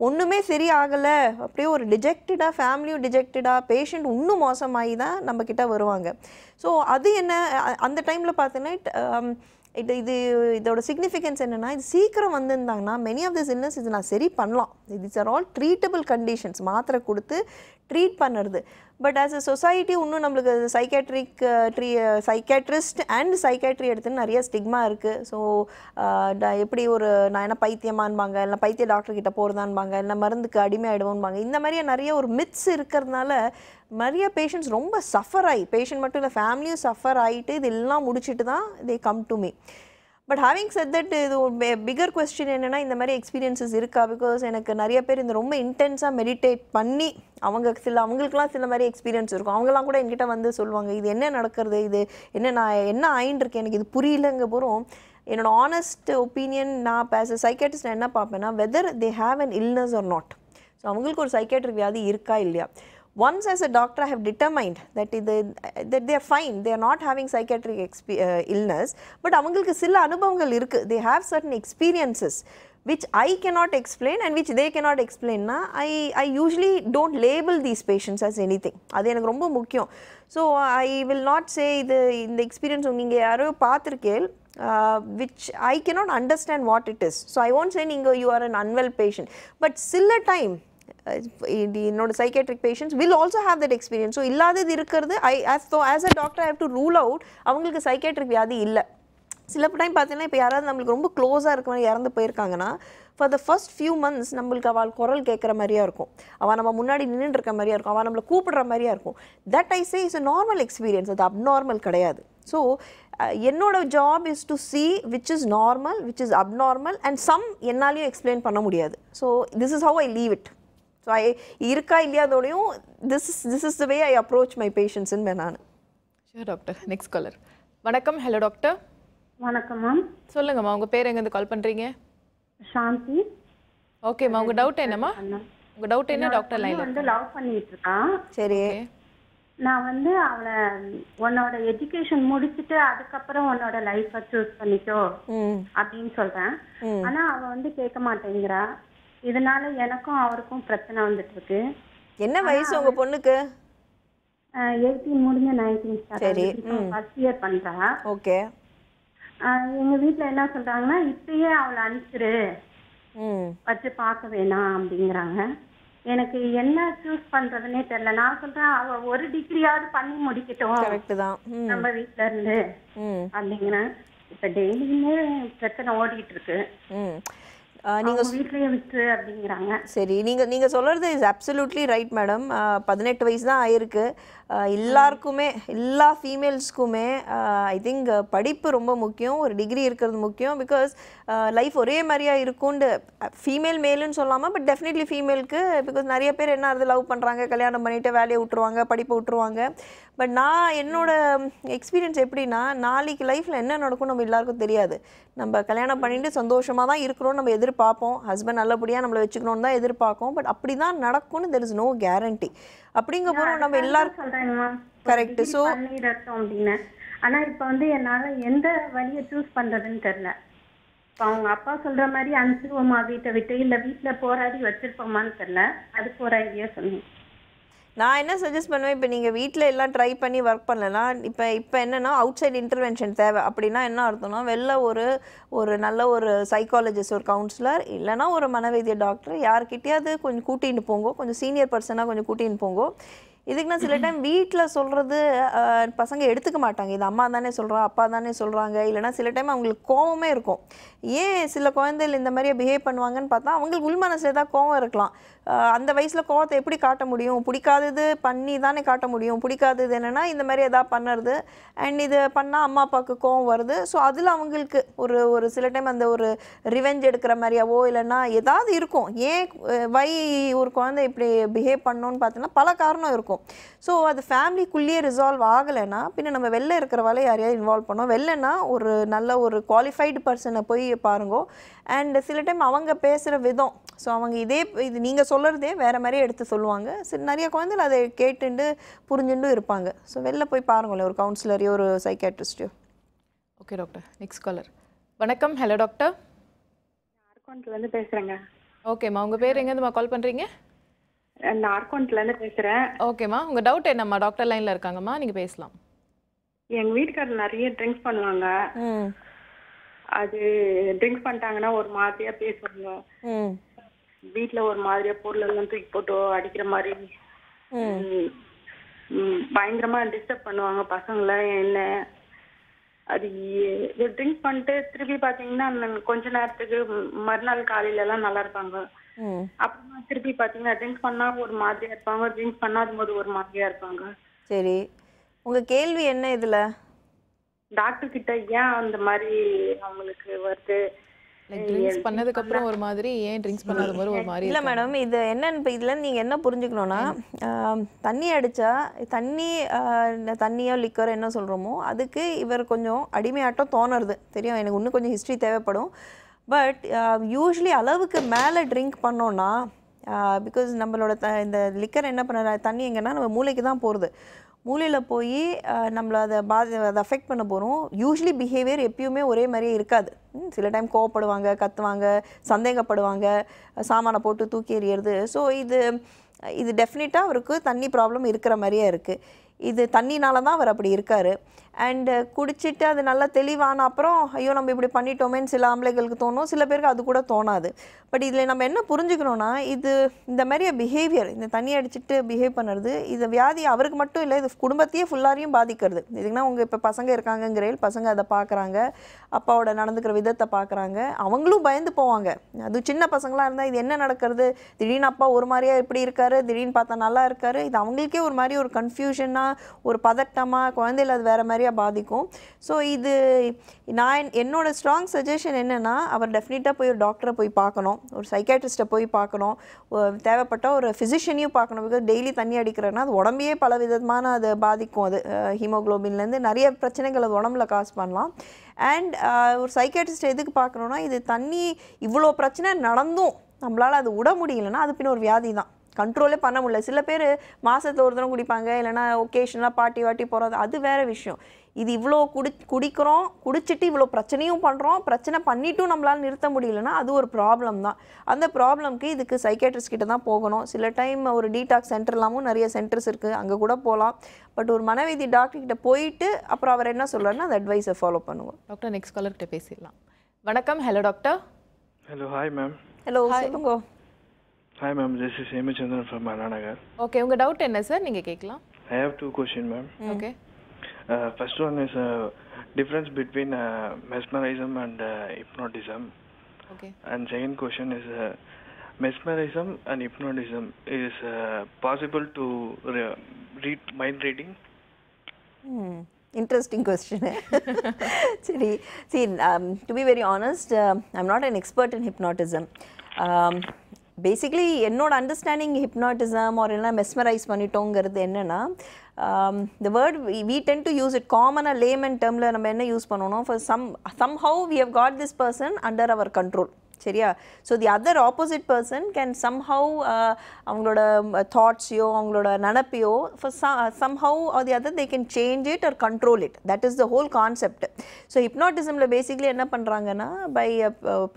ஒன்றுமே சரி ஆகலை அப்படியே ஒரு டிஜெக்டடாக ஃபேமிலியும் டிஜெக்டடாக பேஷண்ட் இன்னும் மோசமாகி தான் நம்மக்கிட்ட வருவாங்க. ஸோ அது என்ன அந்த டைமில் பார்த்தீங்கன்னா இதோட சிக்னிஃபிகன்ஸ் என்னென்னா இது சீக்கிரம் வந்திருந்தாங்கன்னா மெனி ஆஃப் திஸ் இல்னஸ் இது நான் சரி பண்ணலாம். This are all treatable conditions. மாத்திரை கொடுத்து ட்ரீட் பண்ணுறது. பட் ஆஸ் அ சொசைட்டி இன்னும் நம்மளுக்கு சைக்காட்ரிஸ்ட் அண்ட் சைக்காட்ரி எடுத்துன்னு நிறைய ஸ்டிக்மா இருக்குது. ஸோ எப்படி நான் என்ன பைத்தியமான்பாங்க இல்லை பைத்திய டாக்டர் கிட்ட போகிறதான்பாங்க இல்லை மருந்துக்கு அடிமையாயிடுவோம்பாங்க. இந்த மாதிரியே நிறைய ஒரு மித்ஸ் இருக்கிறதுனால நிறைய பேஷண்ட்ஸ் ரொம்ப சஃபர் ஆகி பேஷண்ட் மட்டும் இல்லை ஃபேமிலியும் சஃபர் ஆகிட்டு இதெல்லாம் முடிச்சுட்டு தான் they come to me. But having set that இது ஒரு பிகர் கொஸ்டின் என்னென்னா இந்த மாதிரி எக்ஸ்பீரியன்ஸஸ் இருக்கா? பிகாஸ் எனக்கு நிறைய பேர் இந்த ரொம்ப இன்டென்ஸாக மெடிடேட் பண்ணி அவங்களுக்குலாம் சில மாதிரி எக்ஸ்பீரியன்ஸ் இருக்கும். அவங்களாம் கூட என்கிட்ட வந்து சொல்லுவாங்க இது என்ன நடக்கிறது, இது நான் என்ன ஆயின்றிருக்கேன், எனக்கு இது புரியலங்க போகிறோம். என்னோட ஆனஸ்ட் ஒப்பீனியன் நான் ஆஸ் அ சைக்காட்ரிஸ்ட் நான் என்ன பார்ப்பேன்னா whether they have an illness or not. So அவங்களுக்கு ஒரு சைக்காட்ரிக் வியாதி இருக்கா இல்லையா. Once as a doctor I have determined that they are fine, they are not having psychiatric illness, but avangalukku sila anubhavangal irukku, they have certain experiences which I cannot explain and which they cannot explain na I usually don't label these patients as anything. Adu enakku romba mukkiyam. So I will not say in the experience neenga yaro paathirkel which I cannot understand what it is. So I won't say neenga you are an unwell patient, but silla time என்னோட psychiatric patients will also have that experience. So இல்லாதது இருக்கிறது as a doctor I have to rule out அவங்களுக்கு psychiatric வியாதி இல்லை. சில time பார்த்தீங்கன்னா இப்போ யாராவது நம்மளுக்கு ரொம்ப க்ளோஸாக இருக்க மாதிரி இறந்து போயிருக்காங்கன்னா for the first few months நம்மளுக்கு அவள் குரல் கேட்குற மாதிரியா இருக்கும், அவள் நம்ம முன்னாடி நின்றுட்டு இருக்க மாதிரியா இருக்கும், அவள் நம்மளை கூப்பிடுற மாதிரியா இருக்கும். That I say is a normal experience, அது அப்நார்மல் கிடையாது. ஸோ என்னோட job is to see which is normal which is abnormal and some என்னாலையும் எக்ஸ்பிளைன் பண்ண முடியாது. So this is how I leave it. So இருக்கா இல்லையாதோடையும் this is the way I approach my பேஷண்ட்ஸ்ன்னு நான். Sure doctor. Next caller. வணக்கம். Hello doctor. வணக்கம் ma'am. சொல்லுங்கம்மா, உங்கள் பேர் எங்கேருந்து கால் பண்ணுறீங்க? சாந்தி. ஓகேம்மா, உங்கள் டவுட் என்னம்மா? உங்கள் டவுட் என்ன டாக்டர் லைனில் வந்து லவ் பண்ணிட்டு இருக்கான். சரி. நான் வந்து அவளை உன்னோட எஜுகேஷன் முடிச்சுட்டு அதுக்கப்புறம் உன்னோட லைஃபை சூஸ் பண்ணிக்கோ அப்படின்னு சொல்றேன். ஆனா அவ வந்து கேட்க மாட்டேங்கிறா. இதனால எனக்கும் அவருக்கும் பிரச்சனை வந்துட்டு இருக்கு. என்ன வயசு உங்க பொண்ணுக்கு? 18 முடிஞ்ச 19 சரி. ஃபர்ஸ்ட் இயர் பண்றா. ஓகே. எங்க வீட்ல என்ன சொல்றாங்கன்னா இப்பயே அவளை அனுப்பிச்சிரு, வச்சு பார்க்க வேணாம் அப்படிங்கிறாங்க. எனக்கு என்ன சூஸ் பண்றதுன்னே தெரியல. நான் சொல்றேன் அவ ஒரு டிகிரியாவது பண்ணி முடிக்கட்டும் நம்ம வீட்ல இருந்து அப்படிங்கிறேன். இப்ப டெய்லியுமே பிரச்சனை ஓடிட்டு இருக்கு. நீங்க வீட்லயே விட்டு அப்படிங்கறாங்க. சரி, நீங்க சொல்றது இஸ் அப்சல்யூட்லி ரைட் மேடம். 18 வயசு தான் ஆயிருக்கு. எல்லாருக்குமே எல்லா ஃபீமேல்ஸ்க்குமே ஐ திங்க் படிப்பு ரொம்ப முக்கியம், ஒரு டிகிரி இருக்கிறது முக்கியம். பிகாஸ் லைஃப் ஒரே மாதிரியா இருக்கும்னு ஃபீமேல் மேலுன்னு சொல்லாமல் பட் டெஃபினெட்லி ஃபீமேலுக்கு. பிகாஸ் நிறைய பேர் என்ன ஆகுது, லவ் பண்ணுறாங்க, கல்யாணம் பண்ணிவிட்டு வேலையை விட்டுருவாங்க, படிப்பை விட்டுருவாங்க. பட் நான் என்னோட எக்ஸ்பீரியன்ஸ் எப்படின்னா நாளைக்கு லைஃப்பில் என்ன நடக்கும் நம்ம எல்லாருக்கும் தெரியாது. நம்ம கல்யாணம் பண்ணிட்டு சந்தோஷமாக தான் இருக்கிறோம் நம்ம எதிர்பார்ப்போம், ஹஸ்பண்ட் நல்லபடியாக நம்மளை வச்சுக்கணும்னு தான் எதிர்பார்ப்போம். பட் அப்படி தான் நடக்கும்னு தெர் இஸ் நோ கேரண்டி. அப்படிங்க போகிறோம் நம்ம எல்லாரும். கரெக்ட். ஸோ அப்படின்னு ஆனா இப்போ வந்து என்னால் எந்த வழியை சூஸ் பண்ணுறதுன்னு தெரில. இப்போ அவங்க அப்பா சொல்கிற மாதிரி அனுப்பிச்சிருவோமா வீட்டை விட்டு, இல்லை வீட்டில் போராடி வச்சிருப்போமான்னு தெரில. அதுக்கு ஒரு ஐடியா சொல்லுங்க. நான் என்ன சஜஸ்ட் பண்ணுவேன், இப்போ நீங்கள் வீட்டில் எல்லாம் ட்ரை பண்ணி ஒர்க் பண்ணலாம். இப்போ என்னென்னா அவுட் சைட் இன்டர்வென்ஷன் தேவை. அப்படின்னா என்ன அர்த்தம்னா வெளில ஒரு நல்ல ஒரு சைக்காலஜிஸ்ட், ஒரு கவுன்சிலர், இல்லைனா ஒரு மனவேதிய டாக்டர் யார்கிட்டயாவது கொஞ்சம் கூட்டின்னு போங்கோ, கொஞ்சம் சீனியர் பர்சனாக கொஞ்சம் கூட்டின்னு போங்கோ. இதுக்கு நான் சில டைம் வீட்டில் சொல்கிறது பசங்க எடுத்துக்க மாட்டாங்க. இது அம்மா தானே சொல்கிறா, அப்பா தானே சொல்கிறாங்க. இல்லைனா சில டைம் அவங்களுக்கு கோவமே இருக்கும். ஏன் சில குழந்தைகள் இந்த மாதிரியே பிஹேவ் பண்ணுவாங்கன்னு பார்த்தா அவங்களுக்கு உள்மனசில் தான் கோவம் இருக்கலாம். அந்த வயசில் கோவத்தை எப்படி காட்ட முடியும்? பிடிக்காதது பண்ணி தானே காட்ட முடியும். பிடிக்காதது என்னென்னா இந்த மாதிரி எதாவது பண்ணுறது, அண்ட் இது பண்ணால் அம்மா அப்பாவுக்கு கோவம் வருது. ஸோ அதில் அவங்களுக்கு ஒரு சில டைம் அந்த ஒரு ரிவெஞ்ச் எடுக்கிற மாதிரியாவோ இல்லைன்னா ஏதாவது இருக்கும். ஏன் ஒரு குழந்தை இப்படி பிஹேவ் பண்ணணும்னு பார்த்தீங்கன்னா பல காரணம் இருக்கும். இருக்கும். ஸோ அது ஃபேமிலிக்குள்ளேயே ரிசால்வ் ஆகலைன்னா பின்ன நம்ம வெளில இருக்கிறவால யாரையாவது இன்வால்வ் பண்ணோம். வெளிலனா ஒரு நல்ல ஒரு குவாலிஃபைடு பர்சனை போய் பாருங்கோ. அண்ட் சில டைம் அவங்க பேசுகிற விதம், ஸோ அவங்க இது நீங்கள் சொல்கிறதே வேறு மாதிரியே எடுத்து சொல்லுவாங்க. சரி, நிறைய குழந்தைகள் அதை கேட்டுண்டு புரிஞ்சுட்டும் இருப்பாங்க. ஸோ வெளில போய் பாருங்களேன், ஒரு கவுன்சிலரையோ ஒரு சைக்காட்ரிஸ்டையோ. Okay doctor. Next caller. வணக்கம். Hello doctor. நார்கோண்ட்லேருந்து பேசுகிறேங்க. ஓகேம்மா, உங்கள் பேர் எங்கேருந்துமா கால் பண்ணுறீங்க? நார்கோண்ட்லேருந்து பேசுகிறேன். ஓகேம்மா, உங்கள் டவுட் என்னம்மா? டாக்டர் லைனில் இருக்காங்கம்மா, நீங்கள் பேசலாம். எங்கள் வீட்டுக்காரர் நிறைய ட்ரிங்க்ஸ் பண்ணுவாங்க. அது ட்ரிங்க்ஸ் பண்ணிட்டாங்கன்னா ஒரு மாதிரியாக பேசுவாங்க. வீட்டில் ஒரு மாதிரியாக பொருள் எல்லாம் தூக்கி போட்டு அடிக்கிற மாதிரி பயங்கரமாக டிஸ்டர்ப் பண்ணுவாங்க பசங்களை. என்ன அது ட்ரிங்க் பண்ணிட்டு திருப்பி பார்த்தீங்கன்னா கொஞ்ச நேரத்துக்கு மறுநாள் காலையிலலாம் நல்லா இருப்பாங்க. அப்புறமா திருப்பி பார்த்தீங்கன்னா ட்ரிங்க்ஸ் பண்ணா ஒரு மாதிரியா இருப்பாங்க, ட்ரிங்க்ஸ் பண்ணாத போது ஒரு மாதிரியா இருப்பாங்க. சரி, உங்கள் கேள்வி என்ன இதில்? டாக்டர் கிட்ட ஏன் அந்த மாதிரி அவங்களுக்கு வருது? ட்ரிங்க்ஸ் பண்ணதுக்கு அப்புறம் ஒரு மாதிரி, ஏன் ட்ரிங்க்ஸ் பண்ணாத போது ஒரு மாதிரி? இல்லை மேடம், இது என்னன்னு இப்போ இதுலேருந்து நீங்கள் என்ன புரிஞ்சுக்கணுன்னா, தண்ணி அடித்தா தண்ணியோ லிக்கரோ என்ன சொல்கிறோமோ அதுக்கு இவர் கொஞ்சம் அடிமையாட்டம் தோணுறது தெரியும். எனக்கு இன்னும் கொஞ்சம் ஹிஸ்ட்ரி தேவைப்படும். பட் யூஸ்வலி அளவுக்கு மேலே ட்ரிங்க் பண்ணோன்னா, பிகாஸ் நம்மளோட இந்த லிக்கர் என்ன பண்ண, தண்ணி எங்கன்னா நம்ம மூளைக்கு தான் போகிறது. மூளையில் போய் நம்மளை அதை அஃபெக்ட் பண்ண போகிறோம். யூஸ்வலி பிஹேவியர் எப்பயுமே ஒரே மாதிரியே இருக்காது. சில டைம் கோவப்படுவாங்க, கத்துவாங்க, சந்தேகப்படுவாங்க, சாமானை போட்டு தூக்கி எறியறது. ஸோ இது டெஃபினட்டாக அவருக்கு தண்ணி ப்ராப்ளம் இருக்கிற மாதிரியே இருக்குது. இது தண்ணினால தான் அவர் அப்படி இருக்கார். அண்டு குடிச்சிட்டு அது நல்லா தெளிவான அப்புறம் ஐயோ நம்ம இப்படி பண்ணிட்டோமேன்னு சில ஆம்பளைகளுக்கு தோணும், சில பேருக்கு அது கூட தோணாது. பட் இதில் நம்ம என்ன புரிஞ்சுக்கணுன்னா, இந்த மாதிரியே பிஹேவியர், இந்த தண்ணி அடிச்சுட்டு பிஹேவ் பண்ணுறது, இது வியாதி அவருக்கு மட்டும் இல்லை, இது குடும்பத்தையே ஃபுல்லாரையும் பாதிக்கிறது. இதுக்குன்னா உங்கள் இப்போ பசங்க இருக்காங்கங்கிறேன், பசங்க அதை பார்க்குறாங்க, அப்பாவோட நடந்துக்கிற விதத்தை பார்க்குறாங்க, அவங்களும் பயந்து போவாங்க. அது சின்ன பசங்களாக இருந்தால் இது என்ன நடக்கிறது, திடீர்னு அப்பா ஒரு மாதிரியா இப்படி இருக்காரு, திடீர்னு பார்த்தா நல்லா இருக்காரு, இது அவங்களுக்கே ஒரு மாதிரி ஒரு கன்ஃபியூஷனாக, ஒரு பதட்டமாக, குழந்தைகள் அது வேறு மாதிரியாக பாதிக்கும். ஸோ என்னோட ஸ்ட்ராங் சஜஷன் என்னென்னா, அவர் டெஃபினட்டாக போய் ஒரு டாக்டரை போய் பார்க்கணும், ஒரு சைக்காட்ரிஸ்ட்டை போய் பார்க்கணும், தேவைப்பட்ட ஒரு ஃபிசிஷியனையும் பார்க்கணும். பிகாஸ் டெய்லி தண்ணி அடிக்கிறேன்னா அது உடம்பையே பல விதமான அது பாதிக்கும். அது ஹீமோக்ளோபின்லேருந்து நிறைய பிரச்சனைகள் அது உடம்புல காசு பண்ணலாம். அண்ட் ஒரு சைக்காட்ரிஸ்ட்டை எதுக்கு பார்க்கணுன்னா, இது தண்ணி இவ்வளோ பிரச்சனை நடந்தும் நம்மளால் அது விட முடியலன்னா அது பின்ன ஒரு வியாதி தான், கண்ட்ரோலே பண்ண முடியல. சில பேர் மாதத்தில் ஒரு தரம் குடிப்பாங்க, இல்லைனா ஒகேஷனலாக பாட்டி வாட்டி போகிறது, அது வேறு விஷயம். இது இவ்வளோ குடிக்கிறோம், குடிச்சிட்டு இவ்வளோ பிரச்சனையும் பண்ணுறோம், பிரச்சனை பண்ணிட்டும் நம்மளால் நிறுத்த முடியலன்னா அது ஒரு ப்ராப்ளம் தான். அந்த ப்ராப்ளம்க்கு இதுக்கு சைக்காட்ரிஸ்ட் கிட்ட தான் போகணும். சில டைம் ஒரு டீடாக்ஸ் சென்டர்லாமும் நிறைய சென்டர்ஸ் இருக்குது, அங்கே கூட போகலாம். பட் ஒரு மனவேதி டாக்டர் கிட்ட போயிட்டு அப்புறம் அவர் என்ன சொல்கிறாருன்னா அந்த அட்வைஸை ஃபாலோ பண்ணுவோம். டாக்டர், நெக்ஸ்ட் காலர்கிட்ட பேசிடலாம். வணக்கம். Hello doctor. Hello, hi ma'am. Hello, சொல்லுங்க. Hi ma'am, this is Hemachandran from Mananagar. Okay, உங்க டவுட் என்ன சார்? நீங்க கேட்கலாம். I have two questions ma'am. Okay. First one is difference between mesmerism and hypnotism. Okay. And second question is mesmerism and hypnotism is possible to read mind reading? Interesting question. See, to be very honest, I'm not an expert in hypnotism. Basically என்னோட understanding hypnotism R என்ன mesmerise பண்ணிட்டோங்கிறது என்னென்னா, the word we tend to use it காமனாக layman டேர்மில் நம்ம என்ன use பண்ணணும், for somehow we have got this person under our control. சரியா? So the other opposite person can somehow அவங்களோட தாட்ஸையோ அவங்களோட நினப்பையோ for somehow or the other they can change it or control it. That is the whole concept. So ஹிப்னாட்டிசமில் basically என்ன பண்ணுறாங்கன்னா, by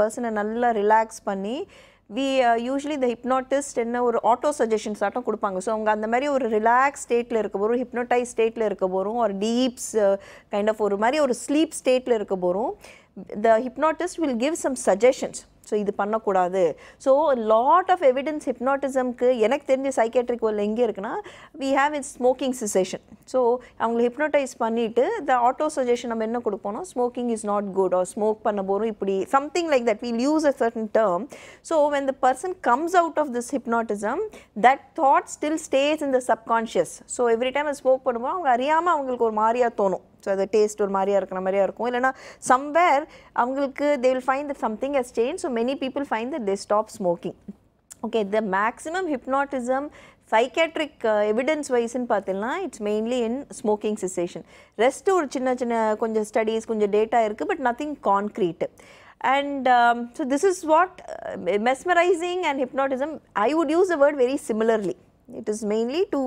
பர்சனை நல்லா ரிலாக்ஸ் பண்ணி யூஸ்வலி த ஹிப்னாட்டிஸ்ட் என்ன ஒரு ஆட்டோ சஜஷன்ஸ் ஆட்டம் கொடுப்பாங்க. ஸோ அவங்க அந்த மாதிரி ஒரு ரிலாக்ஸ் ஸ்டேட்டில் இருக்க போகிறோம், ஹிப்னோடைஸ் ஸ்டேட்டில் இருக்க போகிறோம், ஒரு டீப்ஸ் கைண்ட் ஆஃப் ஒரு மாதிரி ஒரு ஸ்லீப் ஸ்டேட்டில் இருக்க போகிறோம். The hypnotist will give some suggestions. So இது பண்ணக்கூடாது. ஸோ லாட் ஆஃப் எவிடன்ஸ் ஹிப்னாட்டிசம்க்கு எனக்கு தெரிஞ்ச சைக்கேட்ரிக் வேர்ல்டில் எங்கே இருக்குன்னா, we have it smoking cessation. So அவங்களை ஹிப்னோட்டைஸ் பண்ணிவிட்டு த ஆட்டோ சஜஷன் நம்ம என்ன கொடுப்போம்னா, smoking is not good or smoke பண்ண போகிறோம், இப்படி something like that will use a certain term. So when the person comes out of this ஹிப்னாட்டிசம், that thought still stays in the subconscious. So every time அது smoke பண்ணும்போது அவங்க அறியாமல் அவங்களுக்கு ஒரு மாதிரியாக தோணும். ஸோ அது டேஸ்ட் ஒரு மாதிரியாக இருக்கிற மாதிரியா இருக்கும். இல்லைனா சம்வேர் அவங்களுக்கு they will find that something has changed. So many people find that they stop smoking. Okay, the maximum hypnotism psychiatric evidence வைஸ்ன்னு பார்த்தீங்கன்னா it's mainly in smoking cessation. Rest ஒரு சின்ன சின்ன கொஞ்சம் ஸ்டடீஸ் கொஞ்சம் டேட்டா இருக்குது, but nothing concrete. And so this is what mesmerizing and hypnotism, I would use the word very similarly. It is mainly to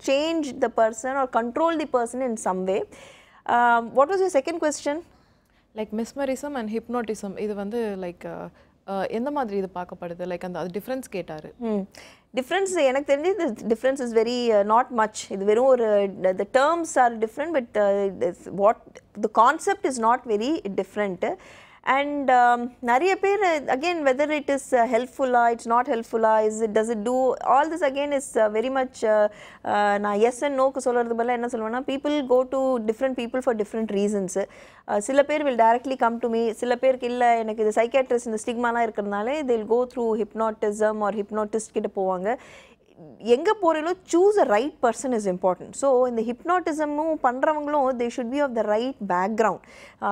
change the person or control the person in some way. What was your second question? Like mesmerism and hypnotism, இது வந்து like எந்த மாதிரி இது பார்க்கப்படுது, like அந்த difference கேட்டாரு. Difference எனக்கு தெரிஞ்சு the difference is very not much. இது வெறும் ஒரு the terms are different, but what the concept is not very different. And நிறைய பேர் again whether it is helpful or it's not helpful or does it do all this again is very much நான் yes and no க்கு சொல்றது பதிலா என்ன சொல்லுவேன்னா people go to different people for different reasons. சில பேர் will directly come to me, சில பேருக்கு இல்லை எனக்கு இது சைக்காட்ரிஸ்ட் இந்த ஸ்டிக்மாலாம் இருக்கிறதுனால they will go through hypnotism or hypnotist கிட்ட போவாங்க. எங்கே போகிறீங்களோ choose a right person is important. So இந்த ஹிப்னாட்டிசமும் பண்ணுறவங்களும் they should be of the right background.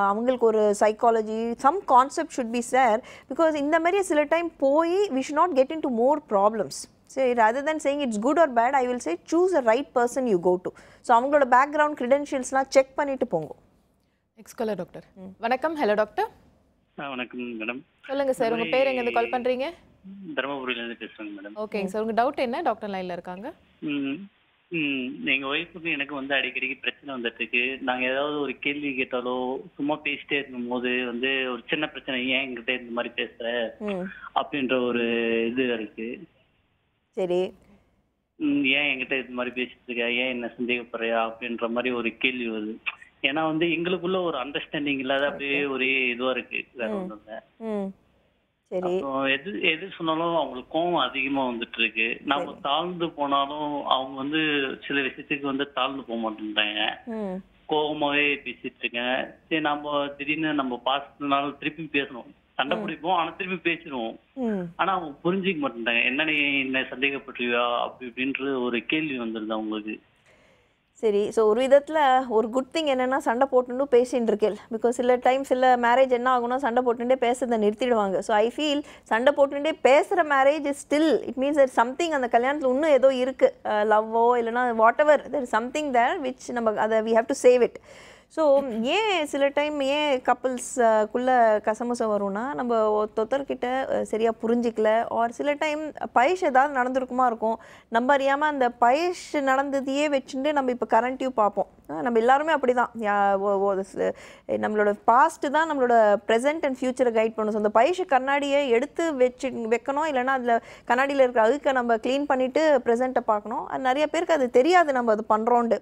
அவங்களுக்கு ஒரு psychology some concept should be sir, because இந்த மாதிரி சில டைம் போய் we should not get into more problems. சரி, rather than saying it's good or bad, I will say choose a right person you go to. So அவங்களோட background க்ரிடென்ஷியல்ஸ்லாம் check பண்ணிட்டு போங்க. எக்ஸ்கலர் டாக்டர் வணக்கம். Hello doctor. வணக்கம் madam. சொல்லுங்க sir, உங்க பேர் எங்கேருந்து கால் பண்றீங்க? தர்மபுரியிலேருந்து பேசுகிறேங்க மேடம். ஓகேங்க சார், உங்க டவுட் என்ன? டாக்டர் லைன்ல இருக்காங்க. எங்கள் ஒய்ஃபுக்கு எனக்கு வந்து அடிக்கடிக்கு பிரச்சனை வந்துட்டு இருக்கு. நாங்கள் ஏதாவது ஒரு கேள்வி கேட்டாலோ சும்மா பேசிட்டே இருக்கும்போது வந்து ஒரு சின்ன பிரச்சனை, ஏன் என்கிட்ட இந்த மாதிரி பேசுற அப்படின்ற ஒரு இது இருக்கு. சரி, ஏன் என்கிட்ட இது மாதிரி பேசிட்டு இருக்க, ஏன் என்ன சந்தேகப்படுறியா அப்படின்ற மாதிரி ஒரு கேள்வி வருது. ஏன்னா வந்து எங்களுக்குள்ள ஒரு அண்டர்ஸ்டாண்டிங் இல்லாத அப்படியே ஒரே இதுவா இருக்கு, வேற ஒன்றும் இல்லை. எது எது சொன்னாலும் அவங்களுக்கு கோவம் அதிகமா வந்துட்டு இருக்கு. நம்ம தாழ்ந்து போனாலும் அவங்க வந்து சில விஷயத்துக்கு வந்து தாழ்ந்து போக மாட்டேன்றாங்க, கோபமாவே பேசிட்டு இருக்கேன். சரி, நம்ம திடீர்னு நம்ம பாசத்தினாலும் திருப்பி பேசணும், சண்டை பிடிப்போம், ஆனா திருப்பி பேசிடுவோம். ஆனா அவங்க புரிஞ்சிக்க மாட்டேன்றாங்க, என்ன நீ என்ன சந்தேகப்பட்டிருவியா அப்படி இப்படின்ற ஒரு கேள்வி வந்துருது அவங்களுக்கு. சரி, ஸோ ஒரு விதத்தில் ஒரு குட் திங் என்னென்னா சண்டை போட்டுன்னு பேசின்னு இருக்கேன். பிகாஸ் சில டைம் சில மேரேஜ் என்ன ஆகுனா சண்டை போட்டுட்டே பேசுறதை நிறுத்திடுவாங்க. ஸோ ஐ ஃபீல் சண்டை போட்டுட்டே பேசுகிற marriage is still it means that something அந்த கல்யாணத்தில் இன்னும் ஏதோ இருக்குது, லவ்வோ இல்லைனா whatever there something there which நம்ம அதை we have to save it. So ஏன் சில டைம் ஏன் கப்புள்ஸ்க்குள்ளே கசமுசம் வரும்னா நம்ம ஒருத்தர்கிட்ட சரியாக புரிஞ்சிக்கல, ஆர் சில டைம் பயிஷ் ஏதாவது நடந்திருக்குமா இருக்கும், நம்ம அறியாமல் அந்த பயிஷ் நடந்ததையே வச்சுட்டு நம்ம இப்போ கரண்ட்யூ பார்ப்போம். நம்ம எல்லாருமே அப்படி தான், நம்மளோட பாஸ்ட்டு தான் நம்மளோட ப்ரெசென்ட் அண்ட் ஃப்யூச்சரை கைட் பண்ணணும். ஸோ அந்த பயிஷ் கண்ணாடியை எடுத்து வைக்கணும், இல்லைனா அதில் கண்ணாடியில் இருக்கிற அழுக்கை நம்ம க்ளீன் பண்ணிவிட்டு ப்ரெசென்ட்டை பார்க்கணும். அது நிறைய பேருக்கு அது தெரியாது நம்ம அது பண்ணுறோண்டு,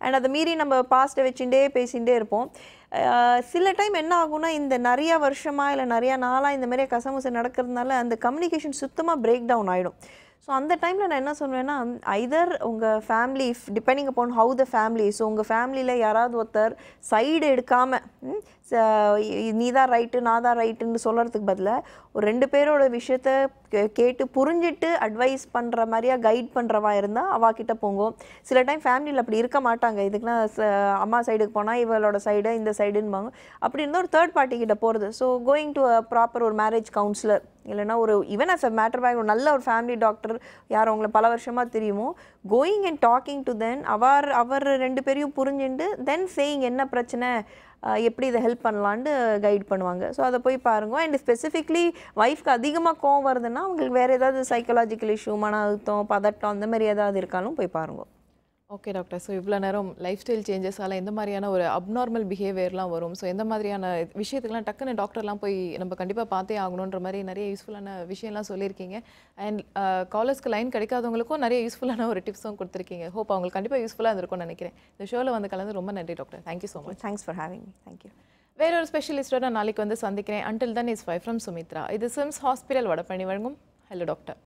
அண்ட் அதை மீறி நம்ம பாஸ்ட்டை வச்சுட்டே பேசிகிட்டே இருப்போம். சில டைம் என்ன ஆகும்னா இந்த நிறையா வருஷமாக இல்லை நிறையா நாளாக இந்த மாதிரி கசமுசை நடக்கிறதுனால அந்த கம்யூனிகேஷன் சுத்தமாக பிரேக் டவுன் ஆகிடும். ஸோ அந்த டைமில் நான் என்ன சொல்வேன்னா, ஐதர் உங்கள் family depending upon how the family, so உங்கள் ஃபேமிலியில் யாராவது ஒருத்தர் சைடு எடுக்காமல் நீ தான் ரைட்டு நான் தான் ரைட்டுன்னு சொல்கிறதுக்கு பதிலாக ஒரு ரெண்டு பேரோட விஷயத்த கேட்டு புரிஞ்சிட்டு அட்வைஸ் பண்ணுற மாதிரியா கைட் பண்ணுறவா இருந்தால் அவாக்கிட்ட போங்க. சில டைம் ஃபேமிலியில் அப்படி இருக்க மாட்டாங்க, இதுக்குன்னா அம்மா சைடுக்கு போனால் இவளோட சைடு இந்த சைடுன்னுவாங்க. அப்படி இருந்தால் ஒரு தேர்ட் பார்ட்டி கிட்ட போகிறது. ஸோ கோயிங் டு ப்ராப்பர் ஒரு மேரேஜ் கவுன்சிலர், இல்லைனா ஒரு even as a matter back ஒரு நல்ல ஒரு ஃபேமிலி டாக்டர் யார் அவங்கள பல வருஷமாக தெரியுமோ, going and talking to then அவர் ரெண்டு பேரையும் புரிஞ்சுட்டு தென் சேயிங் என்ன பிரச்சனை, எப்படி இதை ஹெல்ப் பண்ணலான்னு கைட் பண்ணுவாங்க. ஸோ அதை போய் பாருங்க. அண்ட் ஸ்பெசிஃபிக்லி ஒய்ஃப்க்கு அதிகமாக கோவம் வருதுன்னா அவங்களுக்கு வேறு ஏதாவது சைக்கலாஜிக்கல் இஷ்யூ, மன அழுத்தம், பதட்டம் அந்த மாதிரி ஏதாவது இருக்காலும் போய் பாருங்க. ஓகே டாக்டர், ஸோ இவ்வளோ நேரம் லைஃப் ஸ்டைல் சேஞ்சஸால் எந்த மாதிரியான ஒரு அப்நார்மல் பிஹேவியர்லாம் வரும், ஸோ எந்த மாதிரியான விஷயத்துக்குலாம் டக்குன்னு டாக்டர்லாம் போய் நம்ம கண்டிப்பாக பார்த்தே ஆகணுன்ற மாதிரி நிறைய யூஸ்ஃபுல்லான விஷயம்லாம் சொல்லியிருக்கீங்க. அண்ட் காலர்ஸ்க்கு லைன் கிடைக்காதவங்களுக்கும் நிறைய யூஸ்ஃபுல்லான ஒரு டிப்ஸும் கொடுத்துருக்கீங்க. ஹோப் அவங்களுக்கு கண்டிப்பாக யூஸ்ஃபுல்லாக இருந்திருக்கும்னு நினைக்கிறேன். இந்த ஷோவில் வந்து கலந்து ரொம்ப நன்றி doctor. Thank you so much. Thanks for having me. Thank you. வேற ஒரு ஸ்பெஷலிஸ்டோட நாளைக்கு வந்து சந்திக்கிறேன். Until then is 5 from Sumitra. இது சிம்ஸ் ஹாஸ்பிட்டல் வடபழனி வழங்கும் ஹலோ டாக்டர்.